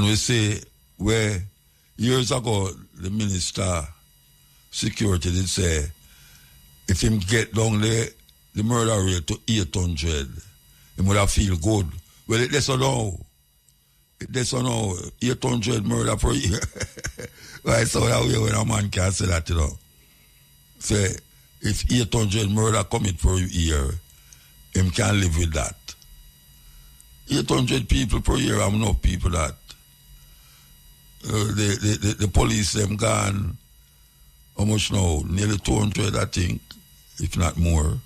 we say where years ago the minister security did say if him get down the murder rate to 800, he would have feel good. Well, it does now. It does now. 800 murder per year. Right, so that way when a man can say that, you know. Say, if 800 murder commit per year, him can live with that. 800 people per year, I'm enough people that. The police, them gone, how much now? Nearly 200, I think, if not more,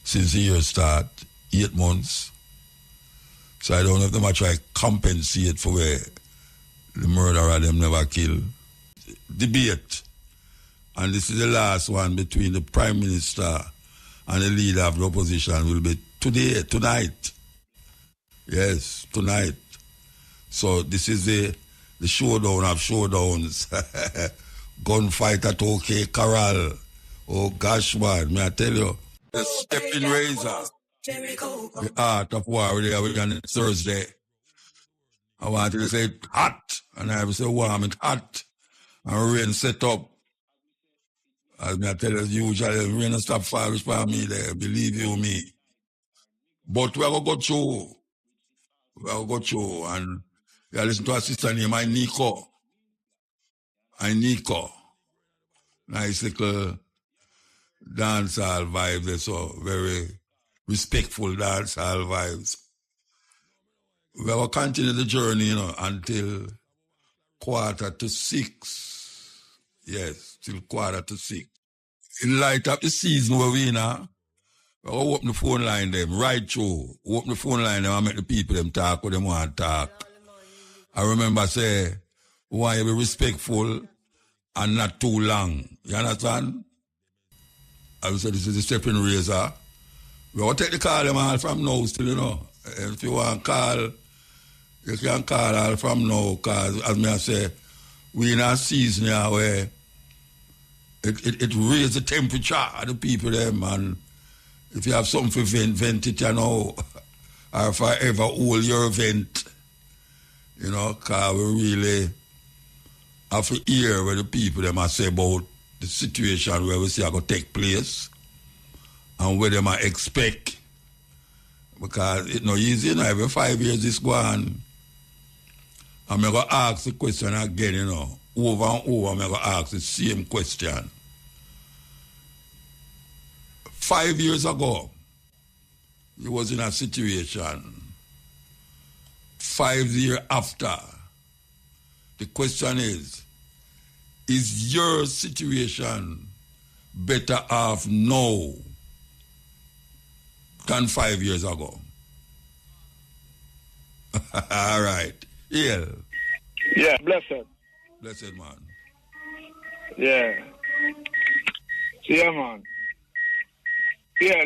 since the year start, 8 months. So I don't know if they might try compensate for where the murderer them never kill. Debate. And this is the last one between the Prime Minister and the leader of the opposition will be tonight. Yes, tonight. So this is the showdown of showdowns. Gunfight at OK Corral. Oh gosh, man, may I tell you, the Steppin razor. The art of war we are on Thursday. I wanted to say hot, and I would say warm and hot. And rain set up. As I tell you, usually rain stop falling for me there, believe you me. But we are going to go through. We are going to go through. And we are listening to a sister named Nico. Nice little dancehall vibes, so very respectful dancehall vibes. We will continue the journey, you know, until 5:45. Yes, till 5:45. In light of the season where we now, we will open the phone line them, right through. Open the phone line them and make the people them talk what they want to talk. I remember say, we want to be respectful and not too long. You understand? I will say this is the Steppin razor. We will take the call them all from now still, you know. If you want to call, you can call all from now, because as me I say, we in a season here where it raises the temperature of the people them, and if you have something to vent it, you know, or forever hold your vent, you know, because we really have to hear what the people them are say about the situation where we see are going to take place and where they might expect. Because it's not easy, you know, every 5 years this go on. I'm going to ask the question again, you know, over and over, I'm going to ask the same question. 5 years ago, you was in a situation. 5 years after, the question is your situation better off now than 5 years ago? All right. Yeah. Yeah, blessed. Blessed, man. Yeah. Yeah, man. Yeah,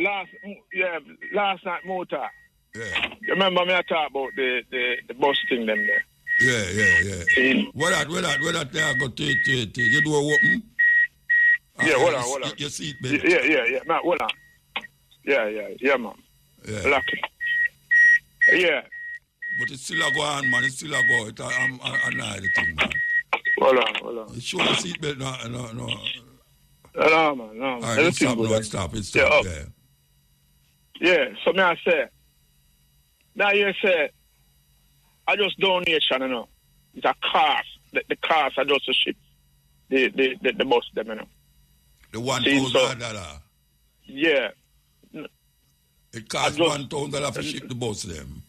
last night, Muta. Yeah. You remember me I talk about the bus thing them there? Yeah. Where that there go to you do a open? Yeah, hold on. Your seat belt. Yeah. Man, hold on. Yeah, man. Yeah. Lucky. Yeah. But it's still a go on, man. It's still a go. I'm annoyed the thing, man. Hold on. It's show the seat belt, no. No, man. All right, it's stop. Yeah. Yeah, so me I say, now you say, I just donation, you know. It's a cost. The cost I just to ship the bus them, you know. The $1,000. Yeah. It costs $1,000 to ship the bus them.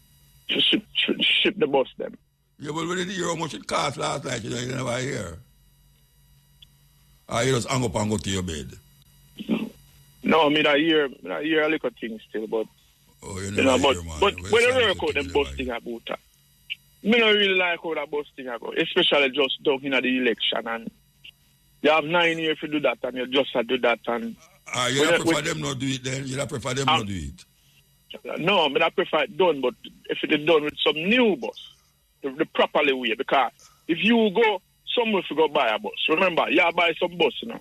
To ship the bus them. Yeah, but we didn't hear how much it cost last night, you know, you never hear. You just hang up and go to your bed. No, I hear a little thing still, but you never hear, man. But when you work out them bus thing about that, me don't really like how that bus thing go, especially just down in the election, and you have 9 years to do that, and you just do that, and you don't prefer them not do it then? You don't prefer them not do it? No, I prefer it done, but if it is done with some new bus, the properly way, because if you go somewhere to go buy a bus, remember, you buy some bus, you know,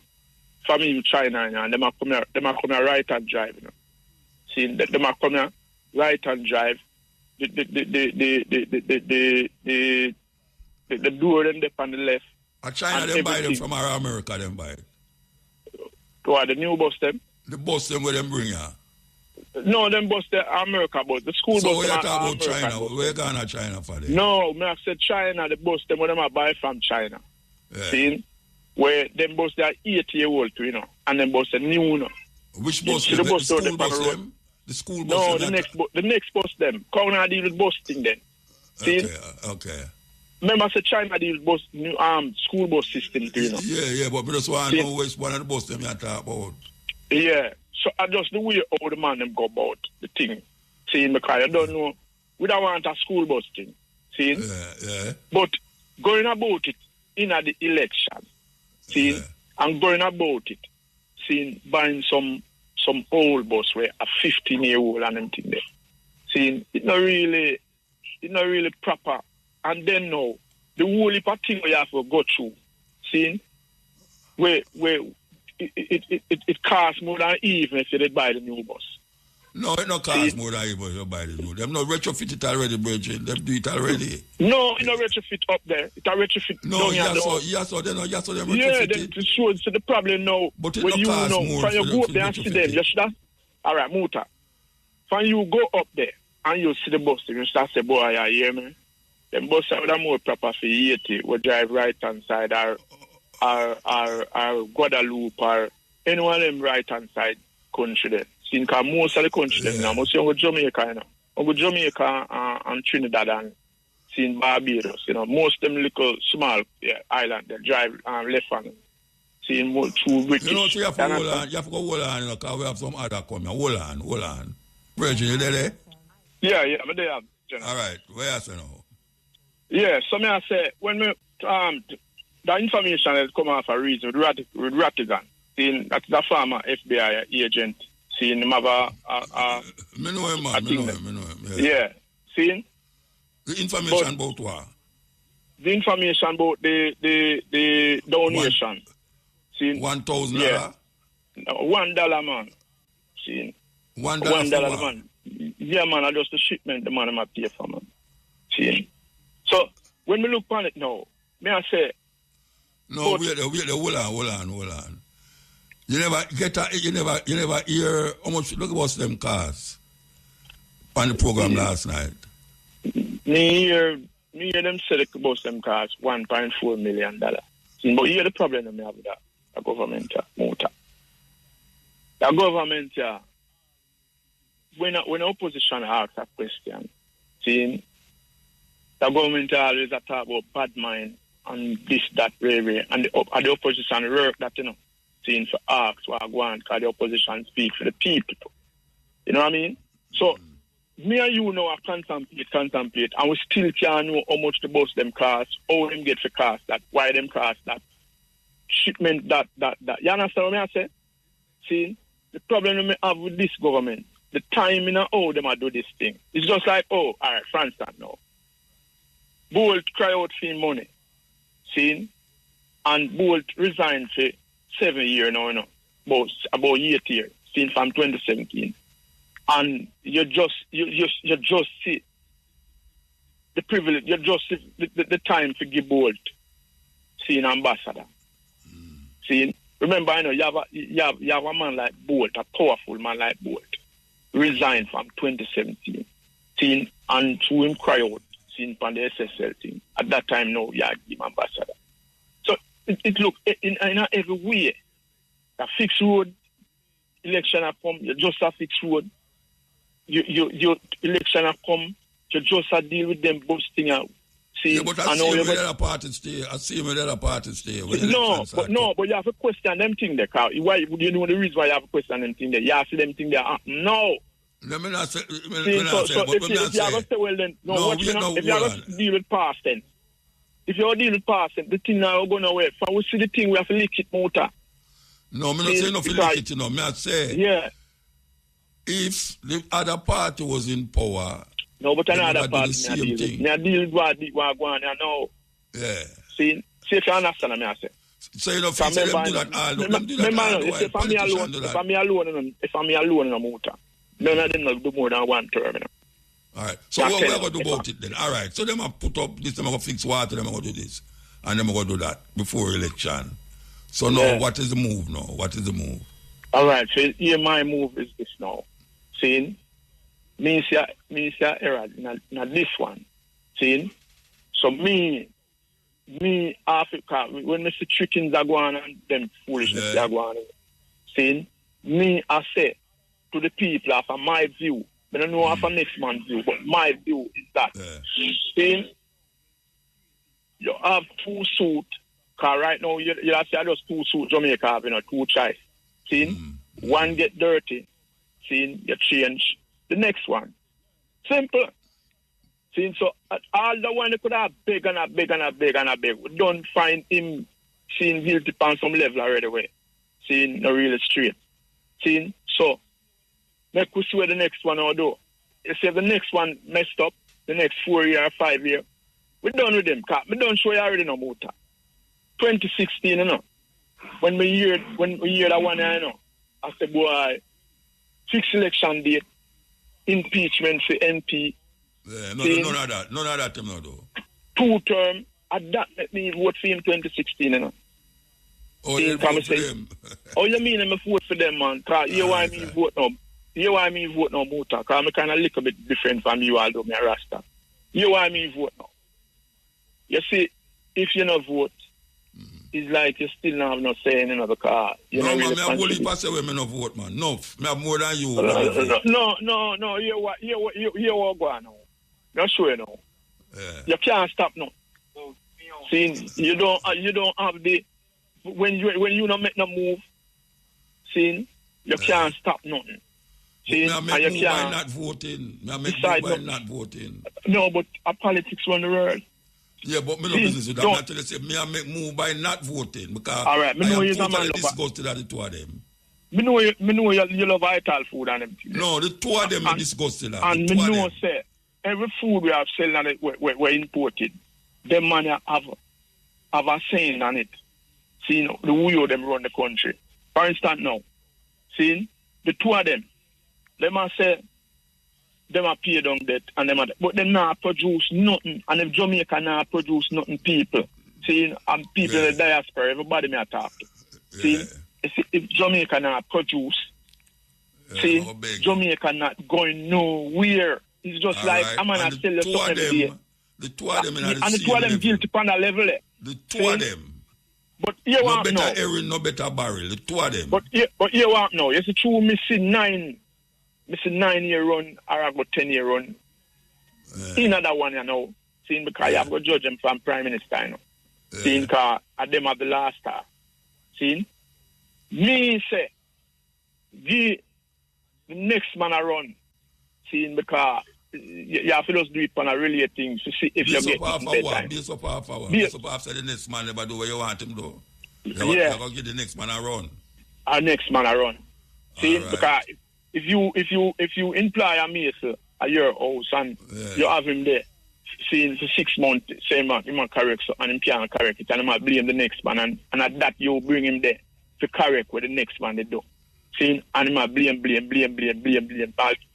from in China, you know, and they might come here right and drive, you know. See, they might come here right and drive. The The door them there on the left. China them buy them from our America them buy it. To the new bus them? The bus them where them bring ya? No, them bus the America bus. The school so bus. So we talk about China. Where going to China for them? No, I said China, the bus them when them buy from China. Yeah. See? Where them bus they are 8-year-old too, and them bus are new, Which bus? The bus school bus them? The school bus? No, the next bus them. Come and deal with bus thing then. See? Okay. Remember, I said China deal with bus, new school bus system too, Yeah, but I just want to know which one of the bus them you talk about. Yeah. So I just the way how the man them go about the thing. See, because I don't know, we don't want a school bus thing. See? Yeah. But going about it in the election, see, and going about it, seeing buying some old bus where a 15-year-old and everything there. See, it's not really proper. And then now, the whole heap of thing we have to go through, see, where it costs more than even if you did buy the new bus. No, it not cost more than even if you buy the new. Them not retrofit it already, Bridget. Them do it already. No, it not retrofit up there. It a retrofit no, down yes, so them retrofit it. So the problem now, but it when you cost know, more when you go up there and see them, you should have, all right, Muta. When you go up there and you see the bus, you start to say, boy, I hear me. Them bus are more proper for 80, we drive right hand side or Guadeloupe or any one of them right hand side country there. Because most of the country there now, most of Jamaica, and Trinidad and seeing Barbados, most of them little small island they drive left hand. Seeing more true British. So you have to go hold on, because we have some other coming. Hold on. Bridget, you there? Yeah, I'm there. All right, where are you now? Yeah, so I say, when we, the information has come off a reason with Rattigan, seeing that's the former FBI agent, seeing him have a me know him. Yeah, seeing? The information about what? The information about the donation. Seeing? $1,000? Yeah. No, $1, man. Seeing? $1, man. Yeah, man, I just the shipment the man I pay for, man. Seeing? So, when we look on it now, may I say... No, wait, hold on. You never hear how much, look about them cars on the program last night. Me hear them say the bus them cars $1.4 million. But here the problem that we have with that, the government, muta. The government, when opposition asks a question, seeing... The government always talk about bad mind and this, that, really. And the opposition work that, seeing for ask what I want, because the opposition speak for the people. You know what I mean? So, me and you know I contemplate, and we still can't know how much the bus them cost, how them get for cost that, why them cost that, shipment that. You understand what I say? See, the problem we have with this government, the timing and how them do this thing, it's just like, all right, France now. Bolt cry out for money, see, and Bolt resigned for 7 years now, about 8 years, since from 2017, and you just see the privilege, you just see the time to give Bolt, see, an ambassador, see. Remember, you have a man like Bolt, a powerful man like Bolt, resigned from 2017, see, and to him cry out. On the SSL thing. At that time, no, you had him ambassador. So it look in every way. A fixed road, election have come, you just a fixed road. Your election have come, you just a deal with them boosting out. See, yeah, but I see where the other parties stay. But you have to question them thing there, Carl. Why would you know the reason why you have to question them thing there? You have to see them thing there. No. Let me not say, if you have to say, well then, if you have to deal with past then, if you deal with past then, the thing now going away. If we see the thing, we have to lick it, Muta. No, I'm not saying no lick it, I'm not saying. Yeah. If the other party was in power, no, but another party, I deal with what going on now. Yeah. See if you understand what I say. So you know, them do that all. If I'm alone in a Muta, none of them will do more than one term. All right. So what we're going to do about it then? All right. So them have put up this, them are going to fix water, them are going to do this. And them are going to do that before election. So now, what is the move now? What is the move? All right. So here my move is this now. Seeing? Me say error in this one. Seeing? So me Africa, when Mr. Chickens are going and them foolishness are going on. Seeing? Me I say to the people after my view, I don't know after next man's view, but my view is that. Seeing? You have two suits, because right now you have to just two suits Jamaica have, two choice. Seeing? One get dirty. Seeing? You change the next one. Simple. Seeing? So all the one that could have beg and a beg and a beg and a beg. We don't find him seeing guilty on some level already way. Seeing? No really straight. Seeing? So make we see what the next one will do. You see if the next one messed up, the next 4 year or 5 year, we're done with them. We don't show you already no muta. 2016, when we hear that one, I said, boy, fixed election date, impeachment for MP. Yeah, none of that, them not do. 2 term, and that let me vote for him 2016, Oh, you vote for them? Oh, you mean I'm vote for them, man? Because you why me vote no. You why me vote no muta? Because I'm kind of a little bit different from you, although me a Rasta. You why me vote no? You see, if you not vote, it's like you still not have no say in another car. No, man, I have only pass away me no vote, man. No, I have more than you. No, you what go on now. Not sure now. You can't stop now. See, you don't have the when you not make no move, see, you can't stop nothing. See, I make move by not voting. I make move by not voting. No, but politics run the world. Yeah, but me no business with that. I'm tell you, say, me I make move by not voting because all right, me know you're totally disgusted at the two of them. Me know you love vital food and them. No, the two of them are disgusted at. And me know say every food we have selling we imported, them man have a saying on it. See, the way them run the country. For instance, now, see, the two of them must say. Them are paid on that, and but they not produce nothing. And if Jamaica not produce nothing, people, see, and people in the diaspora, everybody may talk. See, if Jamaica not produce, see, Jamaica not going nowhere. It's just like I'm gonna tell you something today. The two of them, and the two of them guilty upon that level. The two of them. But you want no better now. Aaron, no better barrel. The two of them. But you want now. You see, true, missing 9-year run or I got 10-year run. In another one, seeing because you have to judge them from Prime Minister, seeing because them have the last star. Seeing? Me say, the next man I run, seeing because you have to just do it on a relay thing to see if you get it. Base up after the next man never do what you want him to do. You're going to get the next man a run. Our next man a run. See, because if you employ a mason at your house and you have him there, see, for 6 months, same man, he might correct so, and he can't correct it, and he might blame the next man, and at that you bring him there to correct what the next man they do. See, and he might blame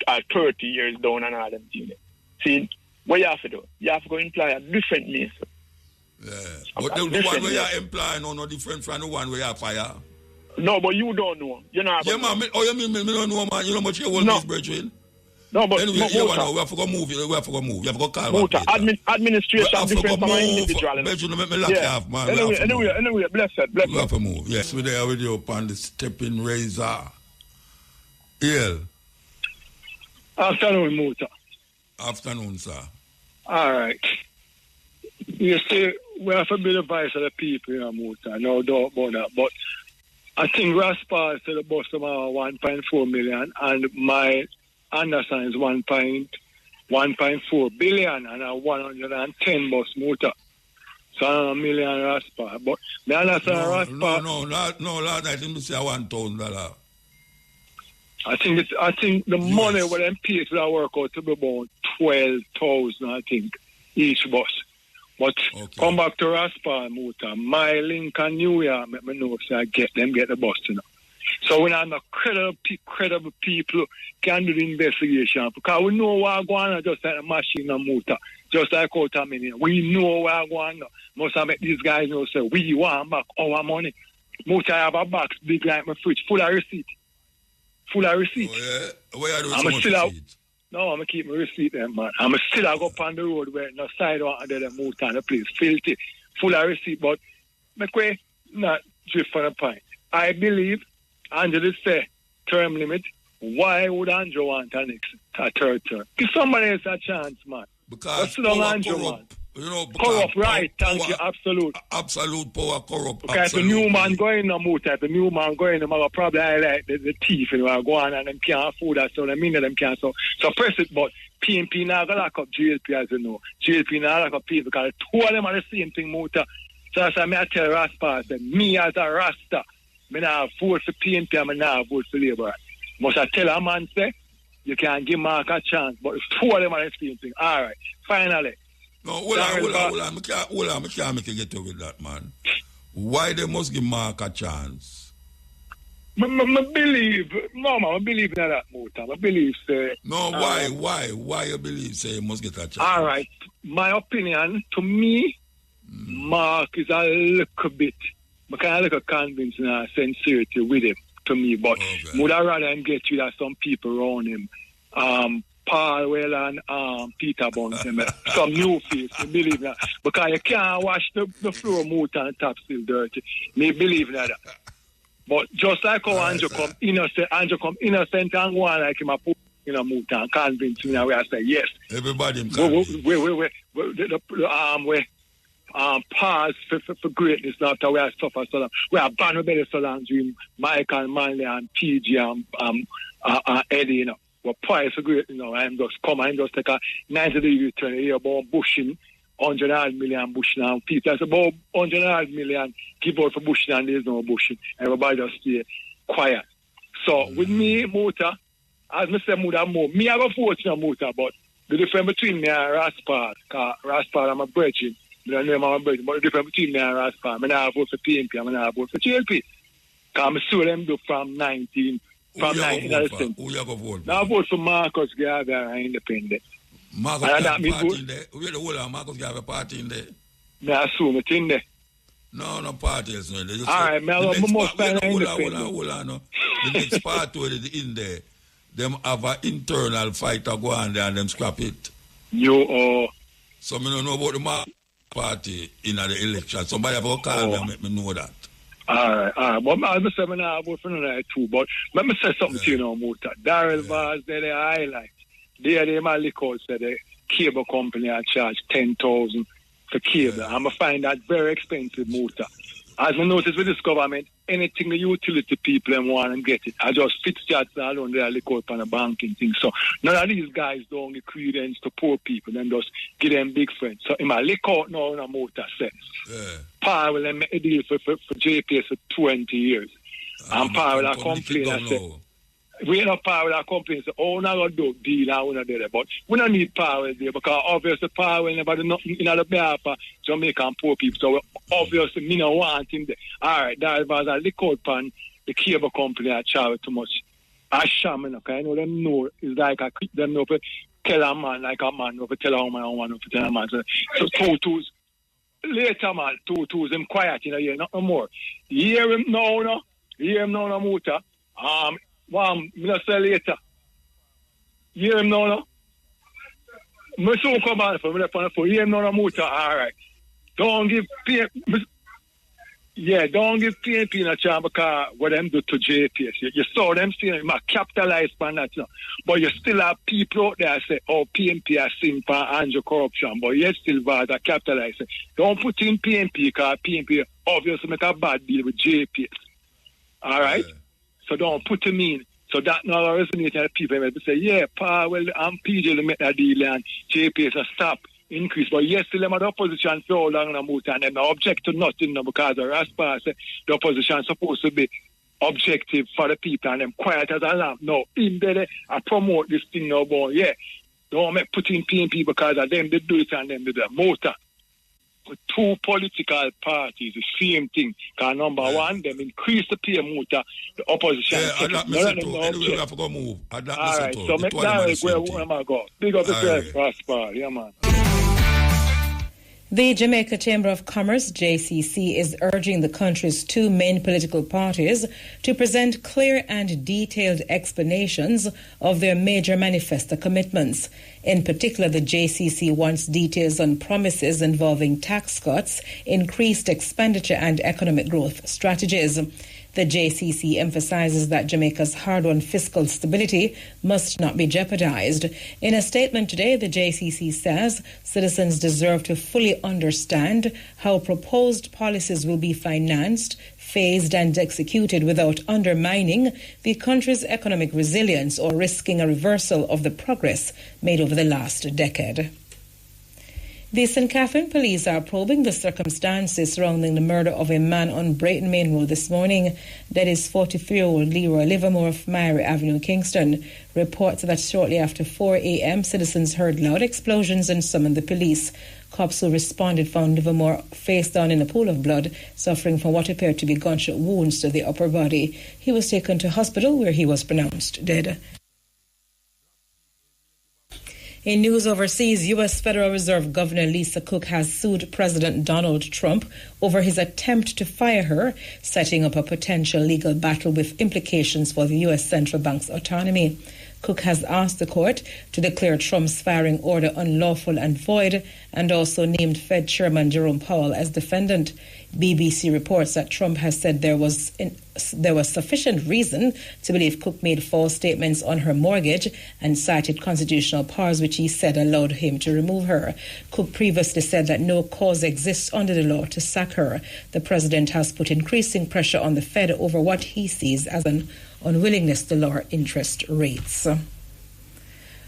all 30 years down and all them things. See, what you have to do? You have to go employ a different mason. Yeah. But the one where you employ no different from the one where you fire. No, but you don't know. You know. Yeah, man. You mean me don't know, man? You know much you hold this brethren? No, but anyway, we have to go move. You have to go call Muta. Administration different from an individual. Brethren, make me lock you off, man. Anyway, blessed. We have to move. Yes, we're there with you upon the Steppin razor. Yeah. Afternoon, Muta. Afternoon, sir. All right. You see, we have to be the voice of the people, Muta. No doubt about that. But I think Raspa said the bus about 1.4 million, and my understand is 1.4 billion, and a 110 bus Muta. So a million Raspa. But me understand Raspa. No, last night I didn't say $1,000. I think the money when them pay for that work out to be about 12,000, I think, each bus. But come back to Raspa, Muta. My Lincoln New Year, let me know if I get the bus, So when I'm a credible people can do the investigation because we know what's going on just like a machine and motor, just like out a minute. We know what's going on. Must have make these guys know say we want back our money. Motor have a box big like my fridge, full of receipt. Full of receipt. Oh, yeah? Where are you I'm doing still out. receipt? No, I'm going to keep my receipt there, man. I'm still go up on the road where no sidewalk under the motor and the place filthy, full of receipt. But McQuay, not drift on the point. I believe Andrew say term limit. Why would Andrew want a third term? Give somebody else a chance, man. Because power corrupt. You know, corrupt, right? Thank you, absolute. Absolute power corrupt. Because the new man going no motor, the new man going, them have probably highlight the thief and go on and them can't afford that, so they mean that them can't. So press it, but PNP now got lock up GLP as you know. GLP now lock up people because two of them are the same thing motor. So that's why I tell Raspa, say, me as a Rasta, I now vote for PNP and I now vote for Labour. Must I tell a man say, you can't give Mark a chance, but two of them are the same thing. All right, finally. No, hold on. I can't make you get over that, man. Why they must give Mark a chance? I believe in that motor. I believe, say. No, why? Why you believe, say, he must get a chance? All right. My opinion, to me, Mark is a little bit, I kind of look convincing and sincerity with him, to me, but would I rather him get rid of some people around him. Paul Well and Peter Bones, some new face, I believe that. Because you can't wash the floor motor and the top still dirty. Me believe that. But just like how Andrew come innocent and go on like him a put in a motor and convince me now where I say yes. Everybody him pause for greatness now after we have suffered so long. We have banned better so long dream Michael Manley and PG and Eddie, you know. What price for great, you know, I'm just take a 90-degree turn here about bushing, 100 million bushing and people. That's about 100 million give out for bushing and there's no bushing. Everybody just stay quiet. So with me, motor, as I say, motor more, me have a vote in a motor, but the difference between me and Raspar, because Raspar I'm a bridging, but the difference between me and Raspar, I now vote for PNP, I now vote for GLP. Because I'm sure them do from 19. From 19. Who you go vote for? Now I vote for Marcus Garvey and Independent. Marcus Garvey party in there? Where the whole of Marcus Garvey party in there? I assume it's in there. No party else. No. All right, man, I must find an independent. Hold on. The next party where they in there, them have an internal fighter go on there and them scrap it. So I don't know about the party in the election. Somebody have to call me and make me know that. All right. But I must say, I vote for another two. But let me say something to you now, Muta. Daryl Vaz, they highlight. They my liquor said the cable company I charge 10,000 for cable. I'm going to find that very expensive, Muta. As I notice with this government, anything the utility people want and get it. I just fix that alone there, liquor on the banking thing. So none of these guys don't give credence to poor people and just give them big friends. So in my liquor now in a motor set. Power will make a deal for JPS for 20 years. And Power will complain and say, we ain't no Power will complain and say, oh, now we do deal and we don't do that. But we don't need Power there because obviously Power will never do nothing in the behalf of Jamaican poor people. So obviously me don't want him there. All right, that was a liquor pan, the cable company I charge too much. I sham, because I know them know it's like I keep them know to tell a man like a man, or to tell a woman a woman, or to tell a man. So two twos. Later, man, two twos, him quiet, you know, yeah, not no more. You hear him now, no? You hear him now, no, Muta? Me not say later. You hear him now, no? Me soon come on for me, on the phone. You hear him now, no, Muta? All right. Don't give PNP a chance because what them do to JPS. You saw them saying it capitalize on that, you know. But you still have people out there say, oh, PNP are seen for anti-corruption, but yet still bad at capitalize. Don't put in PNP because PNP obviously make a bad deal with JPS. All right? Yeah. So don't put him in. So that now resonates with people. They say, yeah, Powell and PJ will make that deal and JPS will stop. Increase, but yes, still them are the opposition so long and Muta, and them object to nothing now because the Raspa say the opposition is supposed to be objective for the people and them quiet as a lamb. No, in there I promote this thing now, but yeah, don't make put in PNP because of them they do it and them they do it. Muta. two political parties, the same thing. Because number one, them increase the pay muta, the opposition. Yeah, that message too. Anyway, we have to go move. All right, so make that where go. Big up yourself, Prosper. Yeah, man. The Jamaica Chamber of Commerce, JCC, is urging the country's two main political parties to present clear and detailed explanations of their major manifesto commitments. In particular, the JCC wants details on promises involving tax cuts, increased expenditure and economic growth strategies. The JCC emphasizes that Jamaica's hard-won fiscal stability must not be jeopardized. In a statement today, the JCC says citizens deserve to fully understand how proposed policies will be financed, phased and executed without undermining the country's economic resilience or risking a reversal of the progress made over the last decade. The St. Catherine police are probing the circumstances surrounding the murder of a man on Brayton Main Road this morning. That is 43-year-old Leroy Livermore of Mary Avenue, Kingston. Reports that shortly after 4 a.m., citizens heard loud explosions and summoned the police. Cops who responded found Livermore face down in a pool of blood, suffering from what appeared to be gunshot wounds to the upper body. He was taken to hospital where he was pronounced dead. In news overseas, U.S. Federal Reserve Governor Lisa Cook has sued President Donald Trump over his attempt to fire her, setting up a potential legal battle with implications for the U.S. Central Bank's autonomy. Cook has asked the court to declare Trump's firing order unlawful and void, and also named Fed Chairman Jerome Powell as defendant. BBC reports that Trump has said there was sufficient reason to believe Cook made false statements on her mortgage and cited constitutional powers which he said allowed him to remove her. Cook previously said that no cause exists under the law to sack her. The president has put increasing pressure on the Fed over what he sees as an unwillingness to lower interest rates.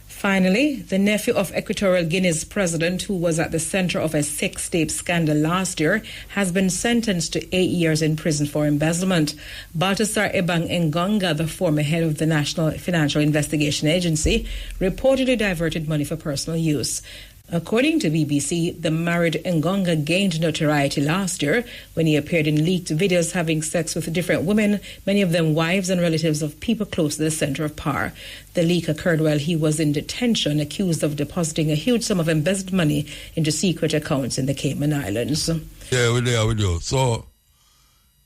Finally, the nephew of Equatorial Guinea's president, who was at the center of a sex-tape scandal last year, has been sentenced to 8 years in prison for embezzlement. Baltasar Ebang Ngonga, the former head of the National Financial Investigation Agency, reportedly diverted money for personal use. According to BBC, the married Ngonga gained notoriety last year when he appeared in leaked videos having sex with different women, many of them wives and relatives of people close to the center of power. The leak occurred while he was in detention, accused of depositing a huge sum of embezzled money into secret accounts in the Cayman Islands. Yeah, we do. So,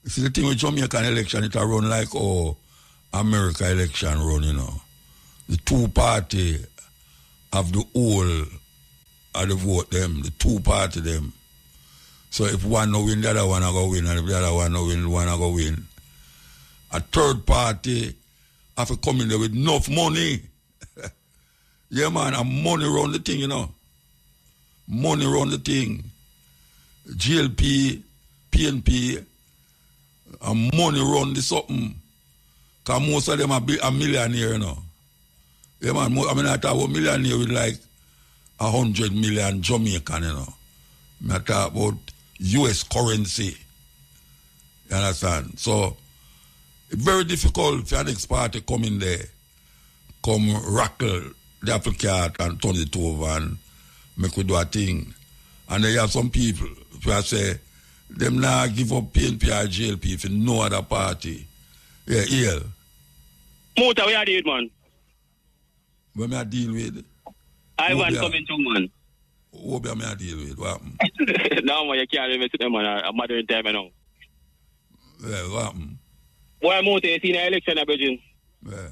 you see the thing with Jamaican election, it run like America election run, you know. The two party have the whole of the vote them, the two party them. So if one no win, the other one go win, and if the other one no win, the one go win. A third party have to come in there with enough money. Yeah, man, and money run the thing, you know. Money run the thing. GLP, PNP, and money run the something. Because most of them are a millionaire, you know. Yeah, man, I talk about millionaire with like 100 million Jamaican, you know. I talk about US currency. You understand? So, it's very difficult for the next party come in there, come rackle the apple cart and turn it over and make we do a thing. And then you have some people who say, them now give up PNP or GLP for no other party. Yeah, yeah. Muta, we are deal, man. What I deal with? I want coming to, man. What am I deal with? What happened? No, man, you can't even sit them, man. I'm modern time now. Yeah, what happened? Why Muta, you see the election, Virgin? Yeah.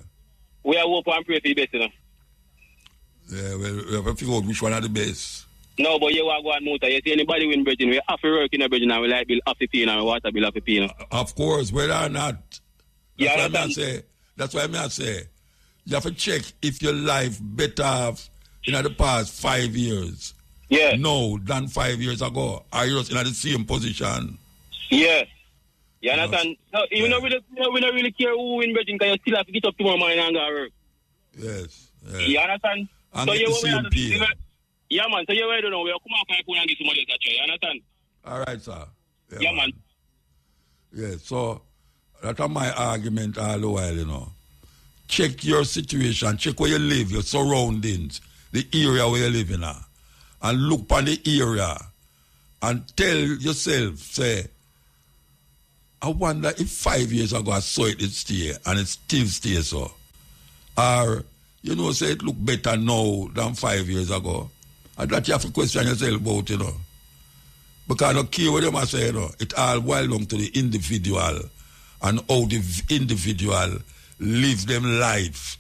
We are hope and pray for the best, you know. Yeah, well, we have to figure out which one are the best. No, but you want to go on Muta. You see anybody win, Virgin, we have to work in a Virgin and we like bill half the pay and water bill half the pay. Of course, whether or not. That's why I say, you have to check if your life better off in the past 5 years. Yeah. No, than 5 years ago. Are you just in the same position? Yeah. You understand? No, we don't really care who win, Virgin, because you still have to get up tomorrow morning and go to work. Yes. You understand? And so get the same pay. Yeah, man. So you don't know. We'll come out and get some money. You understand? All right, sir. Yeah, man. Yeah, so that's my argument all the while, you know. Check your situation, check where you live, your surroundings, the area where you live in, and look upon the area and tell yourself, say, I wonder if 5 years ago I saw it stay and it still stays so. Or, you know, say it look better now than 5 years ago. And that you have to question yourself about, you know. Because I don't care what them say, you know. It all boils down to the individual and how the individual live them life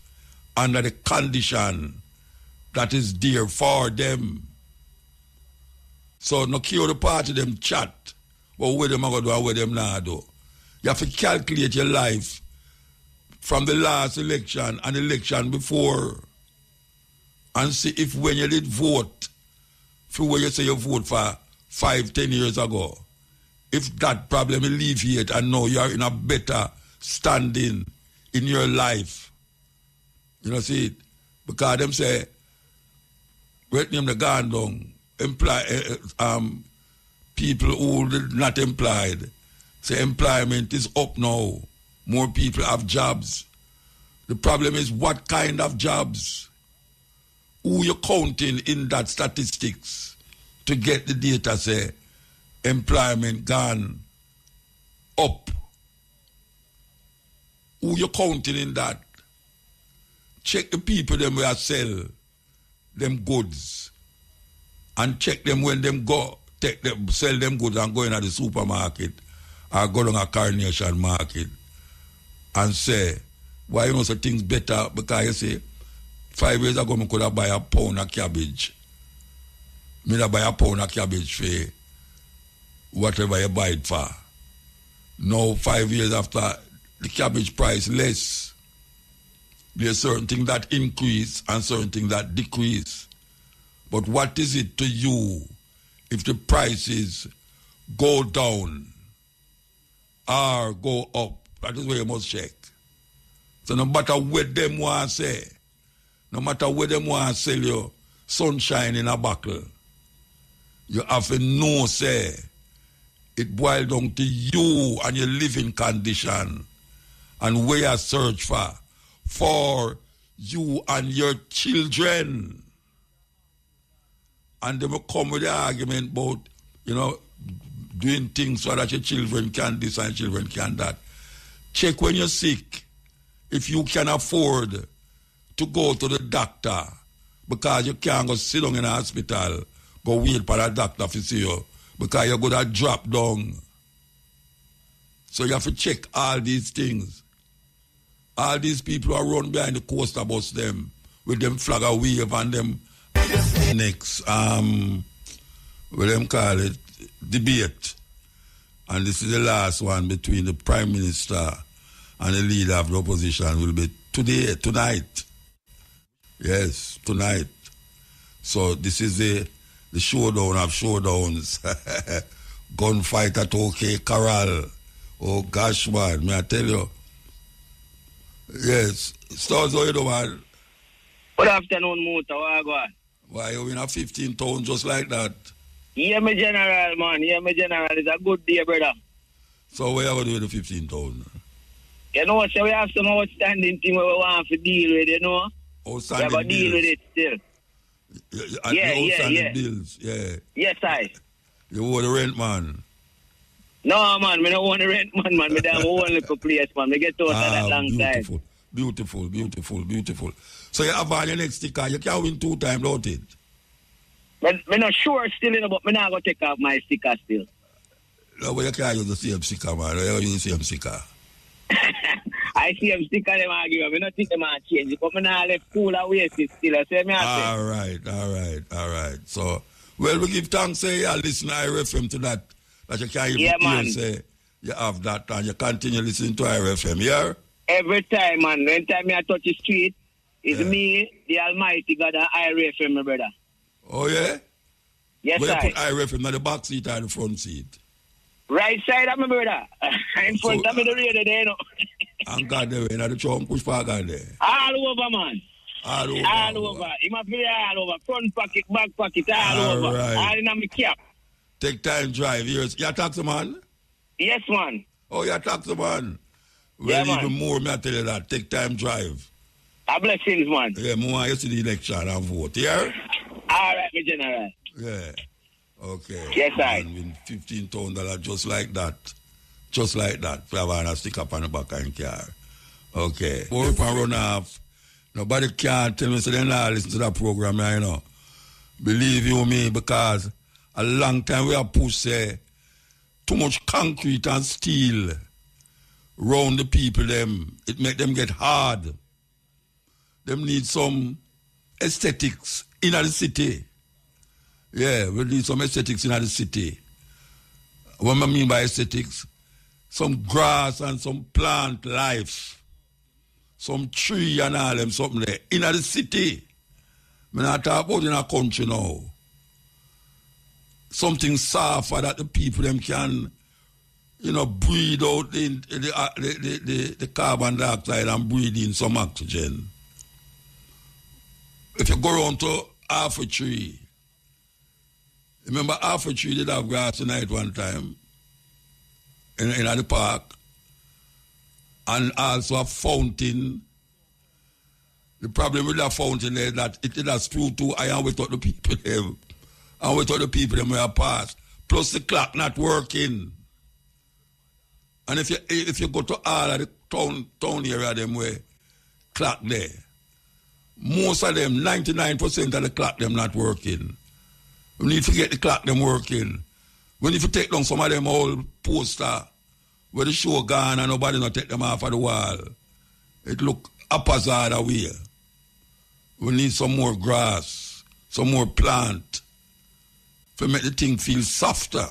under the condition that is there for them. So no care the party them chat, but where them are going to do and where them not do. You have to calculate your life from the last election and election before and see if when you did vote, for where you say you vote for 5-10 years ago, if that problem alleviate and now you are in a better standing in your life. You know, see it? Because them say, right name the gone down, people who did not employed, say employment is up now. More people have jobs. The problem is what kind of jobs? Who you counting in that statistics to get the data say employment gone up? Who you counting in that? Check the people them where sell them goods and check them when them go take them sell them goods and go in at the supermarket or go down a Coronation Market and say, why you know so things better? Because you say 5 years ago I could have buy a pound of cabbage. Me not buy a pound of cabbage for whatever you buy it for. Now 5 years after the cabbage price less. There's certain things that increase and certain things that decrease. But what is it to you if the prices go down or go up? That is where you must check. So no matter what them want to say, no matter what them want to sell you sunshine in a bottle, you have to know, say, it boils down to you and your living condition and where you search for you and your children. And they will come with the argument about, you know, doing things so that your children can this and children can that. Check when you're sick. If you can afford to go to the doctor because you can't go sit down in a hospital, go wait for the doctor to see you because you're going to drop down. So you have to check all these things. All these people are run behind the coaster bus them with them flag a wave and them next what them call it debate. And this is the last one between the Prime Minister and the leader of the opposition will be tonight. Yes, tonight. So this is the showdown of showdowns. Gunfight at OK Corral. Oh gosh, man, may I tell you? Yes. Stars, how you doing, man? Good afternoon, Muta. Why go on? Why you win a 15 town just like that? Yeah, my general, man. Yeah, my general. It's a good day, brother. So what you going to do with the 15 town? You know, so we have some outstanding thing we want to deal with, you know? Outstanding we have to deal with it still. Yeah. Bills, yeah. Yes, I. You owe the rent, man. No, man, I don't want to rent, man. I don't own little place, man. I get out of that long time. Beautiful. So you have on your next sticker. You can win 2 times, don't it? I'm not sure still, you know, but I'm not going to take off my sticker still. No, but you can't use the same sticker, man. You use the same sticker. I see them sticker them argue. I don't think them are change it, but I'm not left cool away still. All right. So, well, we give thanks, say, you listen to IRFM to that you can't even hear, say, you have that, and you continue listening to IRFM, yeah? Every time, man. When time I touch the street, it's me, the Almighty God, and IRFM, my brother. Oh, yeah? Yes, Where sir. you put IRFM in the back seat or the front seat? Right side of my brother. In front of me, the radio there, you know. And God, there, in the trunk, push back on there. All over, man. All over. He must be all over. Front pocket, back pocket, all over. Right. All in my cap. Take time drive. You're a taxi man? Yes, man. Oh, you're a taxi man. Well, yeah, man. Even more, may I tell you that. Take time drive. A blessings, man. Yeah, more you see the election and vote, yeah? All right, my general. Yeah. Okay. Yes, I. And win $15,000 just like that. Just like that. Flavor and a stick up on the back of the car. Okay. Work and run off. Nobody can tell me so they not listen to that program, you know. Believe you me, because a long time we have pushed too much concrete and steel round the people them. It make them get hard. Them need some aesthetics in the city. Yeah, we need some aesthetics in the city. What I mean by aesthetics? Some grass and some plant life. Some tree and all them something there. In the city. I'm not talking about in a country now. Something softer that the people them can, breathe out the carbon dioxide and breathe in some oxygen. If you go around to half a tree, remember half a tree did have grass tonight one time in the park, and also a fountain. The problem with that fountain is that it has screw too high and without the people them. And without the people them will pass. Plus the clock not working. And if you go to all of the town area them where clock there, most of them, 99% of the clock them not working. We need to get the clock them working. We need to take down some of them old poster where the show gone and nobody not take them off of the wall. It look opposite away. We need some more grass, some more plant to make the thing feel softer.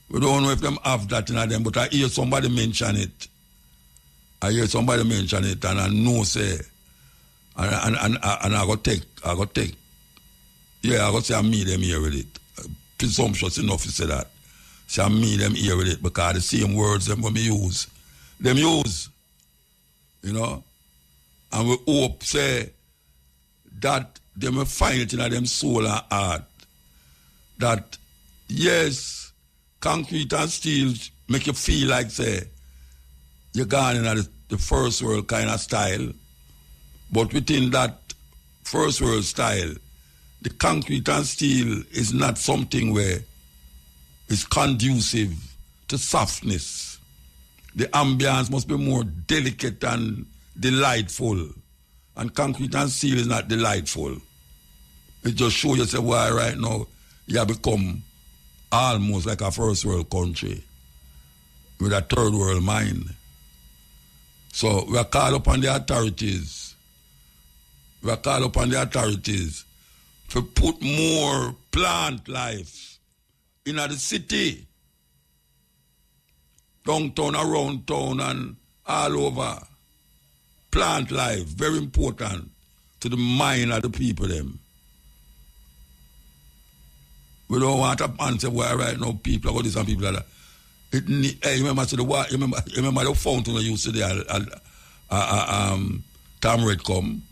We don't know if them have that in them, but I hear somebody mention it. And I know say, and I go take. Yeah, I go say I meet them here with it. Presumptuous enough to say that. Say I meet them here with it because the same words them when me use. Them use. And we hope say that they will find it in them soul and heart. That yes, concrete and steel make you feel like say you're gone in the first world kind of style. But within that first world style, the concrete and steel is not something where it's conducive to softness. The ambience must be more delicate and delightful. And concrete and steel is not delightful. It just shows yourself why right now you have become almost like a first world country with a third world mind. So we are called upon the authorities. To put more plant life in the city, downtown, around town, and all over. Plant life, very important to the mind of the people them. We don't want to answer why right now people are this and people like that. Remember the fountain we used to there, Tom Red come.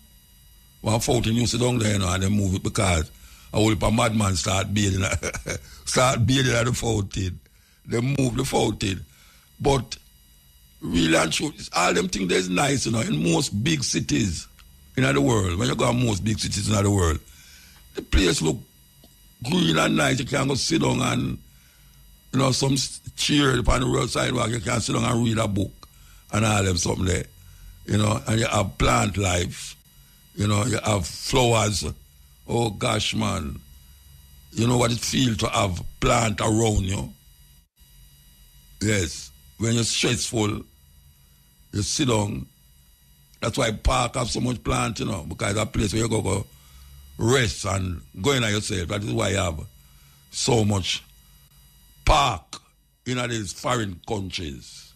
One fountain used to down there, and they move it because a whole heap of madman start bathing at the fountain. They move the fountain. But really and true, all them things that's nice, in most big cities in the world. When you go to most big cities in the world, the place look green and nice. You can go sit down and, some chair upon the road sidewalk, you can sit down and read a book and all them something there. And you have plant life. You have flowers. Oh gosh, man. You know what it feels to have plant around you? Yes. When you're stressful, you sit down. That's why park have so much plant, because it's a place where you go rest and go in on yourself. That is why you have so much park in these foreign countries.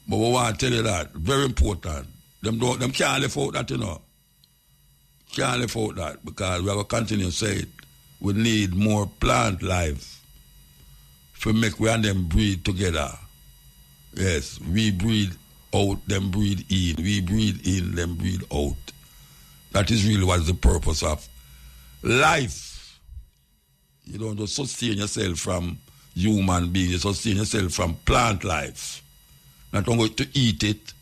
But we want to tell you that, very important. Them can't live out that, Can't live out that, because we are going to continue to say it. We need more plant life to make we and them breathe together. Yes, we breathe out, them breathe in. We breathe in, them breathe out. That is really what is the purpose of life. You don't just sustain yourself from human beings, you sustain yourself from plant life. Not only to eat it,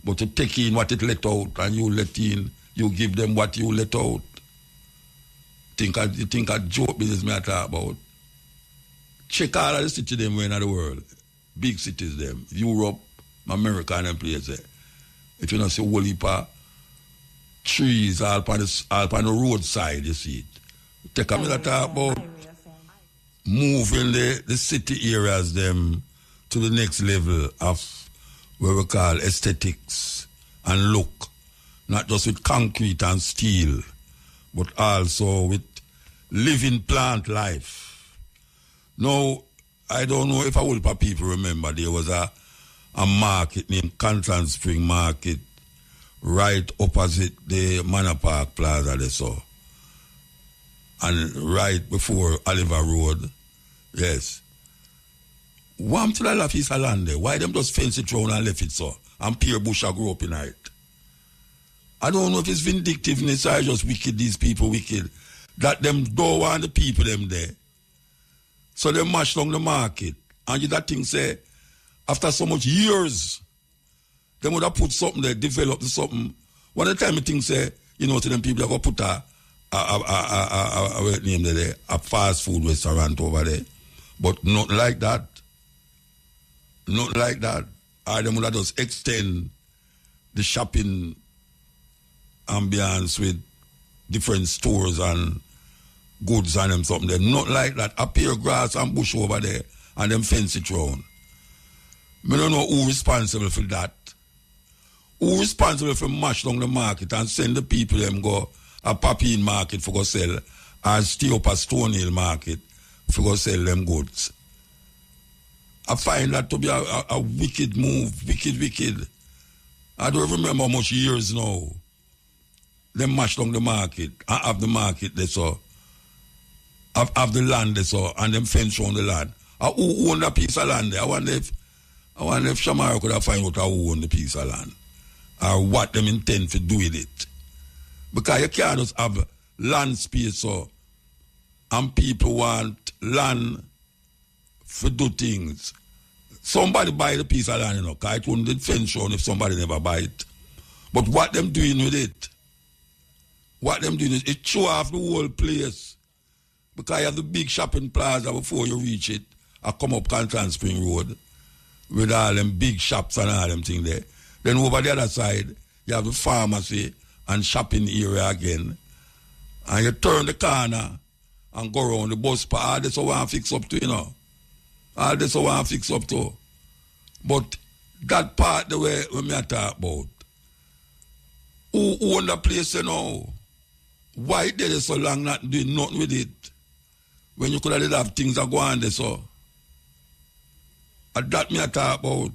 but to take in what it let out, and you let in, you give them what you let out. You think a joke business me I talk about? Check all of the cities them in the world. Big cities them. Europe, America and them places. If you don't see whole heap of trees all upon the roadside, you see it. Take a minute talk about moving the city areas them to the next level of what we call aesthetics and look. Not just with concrete and steel, but also with living plant life. Now, I don't know if a whole lot of people remember there was a market named Canton Spring Market right opposite the Manor Park Plaza they saw. And right before Oliver Road, yes. Wham to the left is a land there. Why them just fence it round and left it so? And Pierre Bush grew up in it. I don't know if it's vindictiveness or just wicked, these people wicked. That them don't want the people them there. So they mash down the market. And you that thing say, after so much years, they would have put something there, developed something. One of the time the thing say, you know, to them people that go put a fast food restaurant over there. But not like that. Not like that. Or them would have just extend the shopping ambience with different stores and goods and them something there. Not like that. A pair of grass and bush over there and them fence it round. I don't know who responsible for that. Who responsible for mash down the market and send the people them go a Papine market for go sell and stay up a Stone Hill market for go sell them goods. I find that to be a wicked move. Wicked. I don't remember how much years now. Them mash down the market and have the market they saw. Have the land they saw and them fence around the land. Who own that piece of land there? I wonder if Shamara could have find out who own the piece of land. Or what them intend to do with it. Because you can't just have land space so and people want land for do things. Somebody buy the piece of land, you know, because it wouldn't fence around if somebody never buy it. But what them doing with it? What them doing is it show off the whole place. Because you have the big shopping plaza before you reach it. I come up Canton Spring Road with all them big shops and all them things there. Then over the other side, you have the pharmacy and shopping area again. And you turn the corner and go around the bus park. All this I want to fix up to, you know. All this I want to fix up to. But that part the way when me talk about, who own the place, you know? Why did it so long not doing nothing with it? When you could have things that go on there, so. And that me talk about.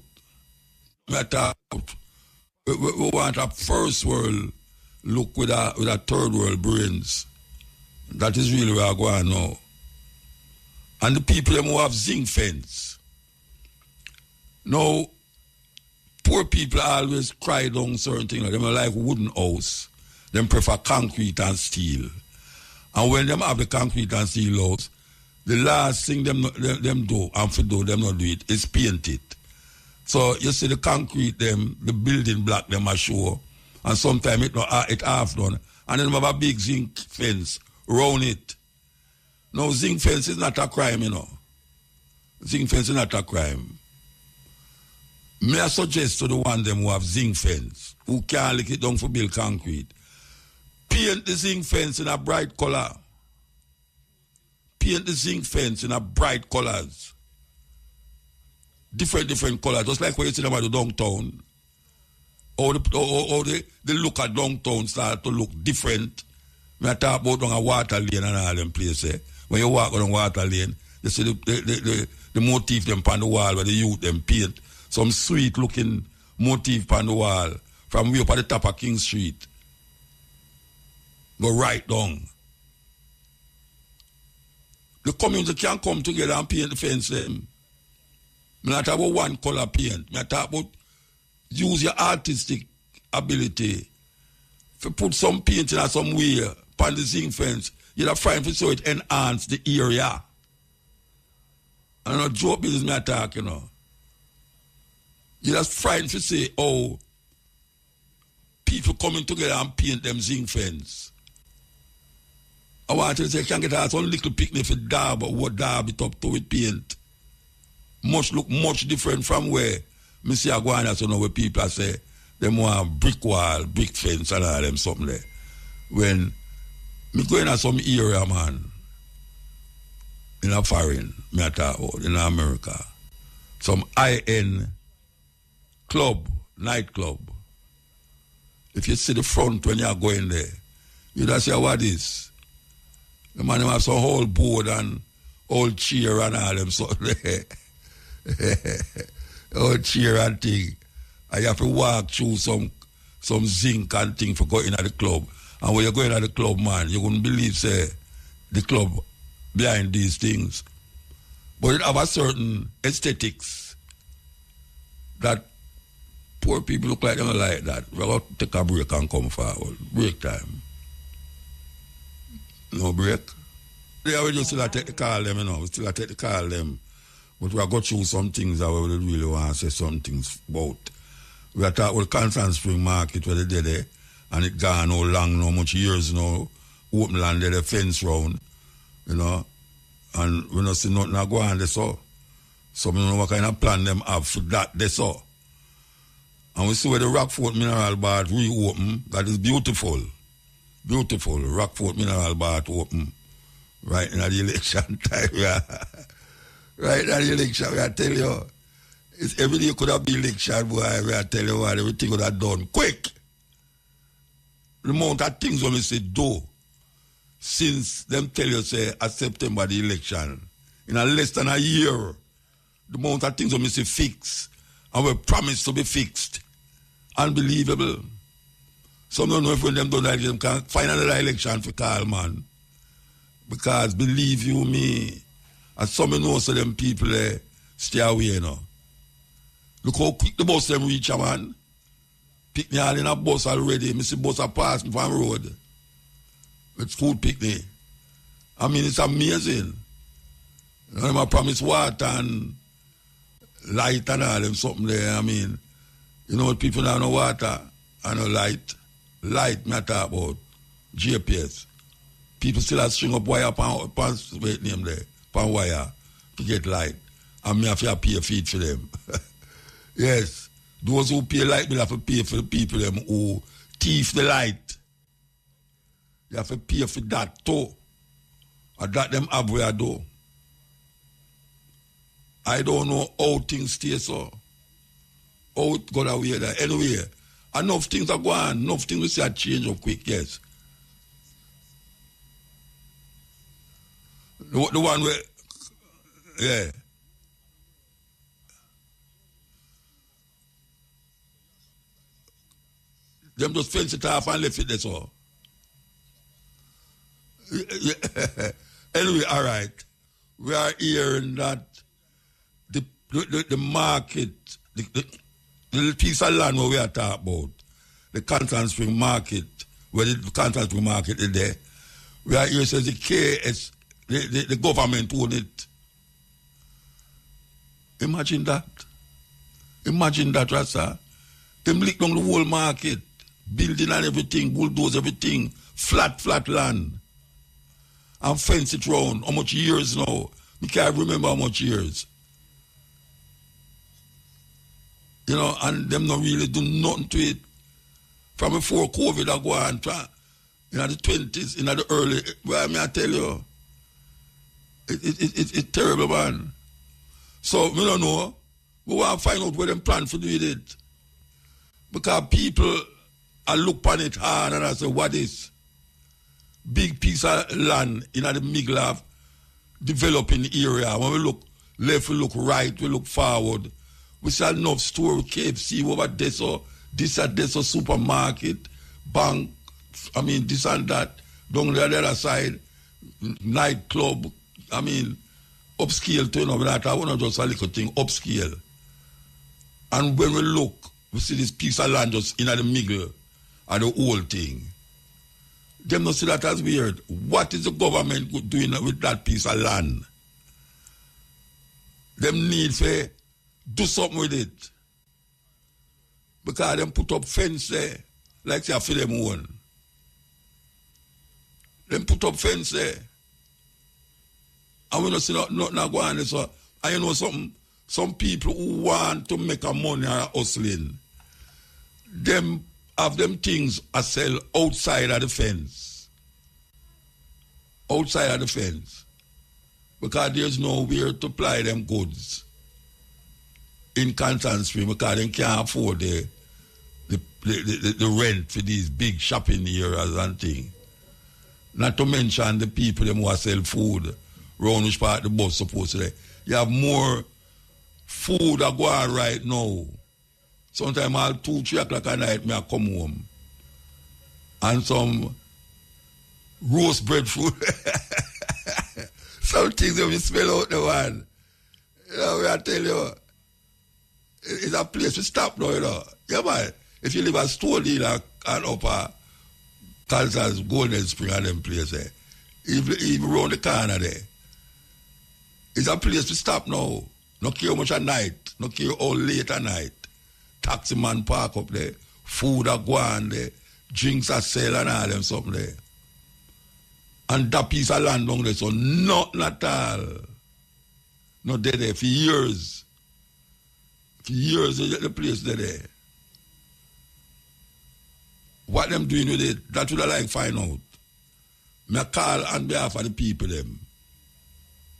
We want a first world look with a third world brains. That is really where I go on now. And the people them who have zinc fence. Now, poor people always cry down certain things. They like wooden house. Them prefer concrete and steel. And when them have the concrete and steel house, the last thing them do, and for do them not do it, is paint it. So you see the concrete them, the building block them are show, and sometimes it half done. And then have a big zinc fence round it. Now zinc fence is not a crime, you know. Zinc fence is not a crime. May I suggest to the one them who have zinc fence, who can't lick it down for build concrete, paint the zinc fence in a bright color. Paint the zinc fence in a bright colors. Different colors, just like when you see them at the downtown. Or the look at downtown start to look different. When I talk about down a water lane and all them places. When you walk down water lane, you see the motif them on the wall where the youth them paint. Some sweet looking motif on the wall from way up at the top of King Street. Go right down. The community can come together and paint the fence them. I'm not talking about one color paint. I'm talking about use your artistic ability to put some paint in some way upon the zinc fence. You're trying to so it enhance the area. I don't know, joke business me attack, you know. You're just trying to say, oh, people coming together and paint them zinc fence. I want to say, can get out some little picnic for dab, but what dab it up to with paint. Look much different from where me see a go on so now where people say them want brick wall, brick fence and all them something there. When me go in some area, man, in a foreign, me a talk about, in America, some high-end club, nightclub. If you see the front when you are going there, you just say, what is? The man have some whole board and old chair and all them something there. Old chair and thing. And you have to walk through some zinc and thing for going at the club. And when you're going at the club, man, you wouldn't believe, say, the club behind these things. But it have a certain aesthetics that poor people look like they don't like that. We're going to take a break and come forward. Break time. No break. Yeah, we just still take the call them, you know. We still take the call them. But we have got through some things that we really want to say some things about. We are talking about Constant Spring Market where they did there. And it gone how long, how much years now. Open land there, the fence round. You know. And we don't see nothing go on there so. So we don't know what kind of plan them have for that they saw. And we see where the Rockfort Mineral Bath reopen. That is beautiful. Beautiful. Rockfort Mineral Bath open. Right in the election time. Yeah. Right in the election, I tell you. It's every day could have been election, boy. I tell you what, everything could have done quick. The amount of things when we say do, since them tell you, say, at September the election, in a less than a year, the amount of things when we say fix, and we promise to be fixed. Unbelievable. Some don't know if when them don't like them can find another election for call, man. Because believe you me, as some know so them people stay away, you know. Look how quick the bus them reach, man. Pick me all in a bus already. Me see bus a pass me from road. With school picnic. I mean, it's amazing. You know, them a promise water and light and all them something there. I mean, you know what people now know water and no light. Light, me talk about. GPS. People still have string up wire upon wait name there. Upon wire to get light. And me have to pay a feed for them. Yes. Those who pay light will have to pay for the people them who thief the light. You have to pay for that too. And that them have where I do. I don't know how things stay so. How it got away there. Anyway, enough things are going. Enough things we see a change up quick, yes. The one where, yeah. Them just fence it off and left it there so. Anyway, all right. We are hearing that the market, the piece of land where we are talking about, the Constant Spring Market, where the Constant Spring Market is there, we are hearing says the KS, the government own it. Imagine that. Imagine that, Rasa. Them lick down the whole market, building and everything, bulldoze everything, flat land. And fence it round. How much years now? We can't remember how much years. You know, and them not really do nothing to it. From before COVID I go on, in the 20s, in the early, well, I tell you, it's terrible, man. So, we don't know. We want to find out where them plan for doing it. Because people I look on it hard and I say, what is? Big piece of land in the middle of developing area. When we look left, we look right, we look forward. We see enough store, KFC over there, so this and there, so supermarket, bank, I mean, this and that. Down the other side, nightclub, I mean, upscale too, you know, that I want to just a little thing, upscale. And when we look, we see this piece of land just in the middle of the whole thing. Them not see that as weird. What is the government doing with that piece of land? Them need to do something with it. Because them put up fence there, like they have for them own. Them put up fence there. And we don't see nothing go on there. So, and you know something? Some people who want to make a money are hustling. Them have them things I sell outside of the fence. Outside of the fence. Because there's nowhere to apply them goods in Constant Spring because they can't afford the rent for these big shopping areas and things. Not to mention the people them who sell food around which part the bus supposed to be. You have more food that go on right now. Sometimes all 2-3 o'clock at night me I come home. And some roast breadfruit. Some things that we smell out the one. You know, I tell you, it's a place to stop now, you know. Yeah, man. If you live at Stone Hill and upper Kansas, Golden Spring and them places, even around the corner there, it's a place to stop now. No care much at night, no care all late at night. Taxi man park up there, food are go on there, drinks are sell and all them something there. And that piece of land down there, so nothing at all. Not there for years. For years, the place there. What them doing with it, that would I like find out. Me call on behalf of the people them.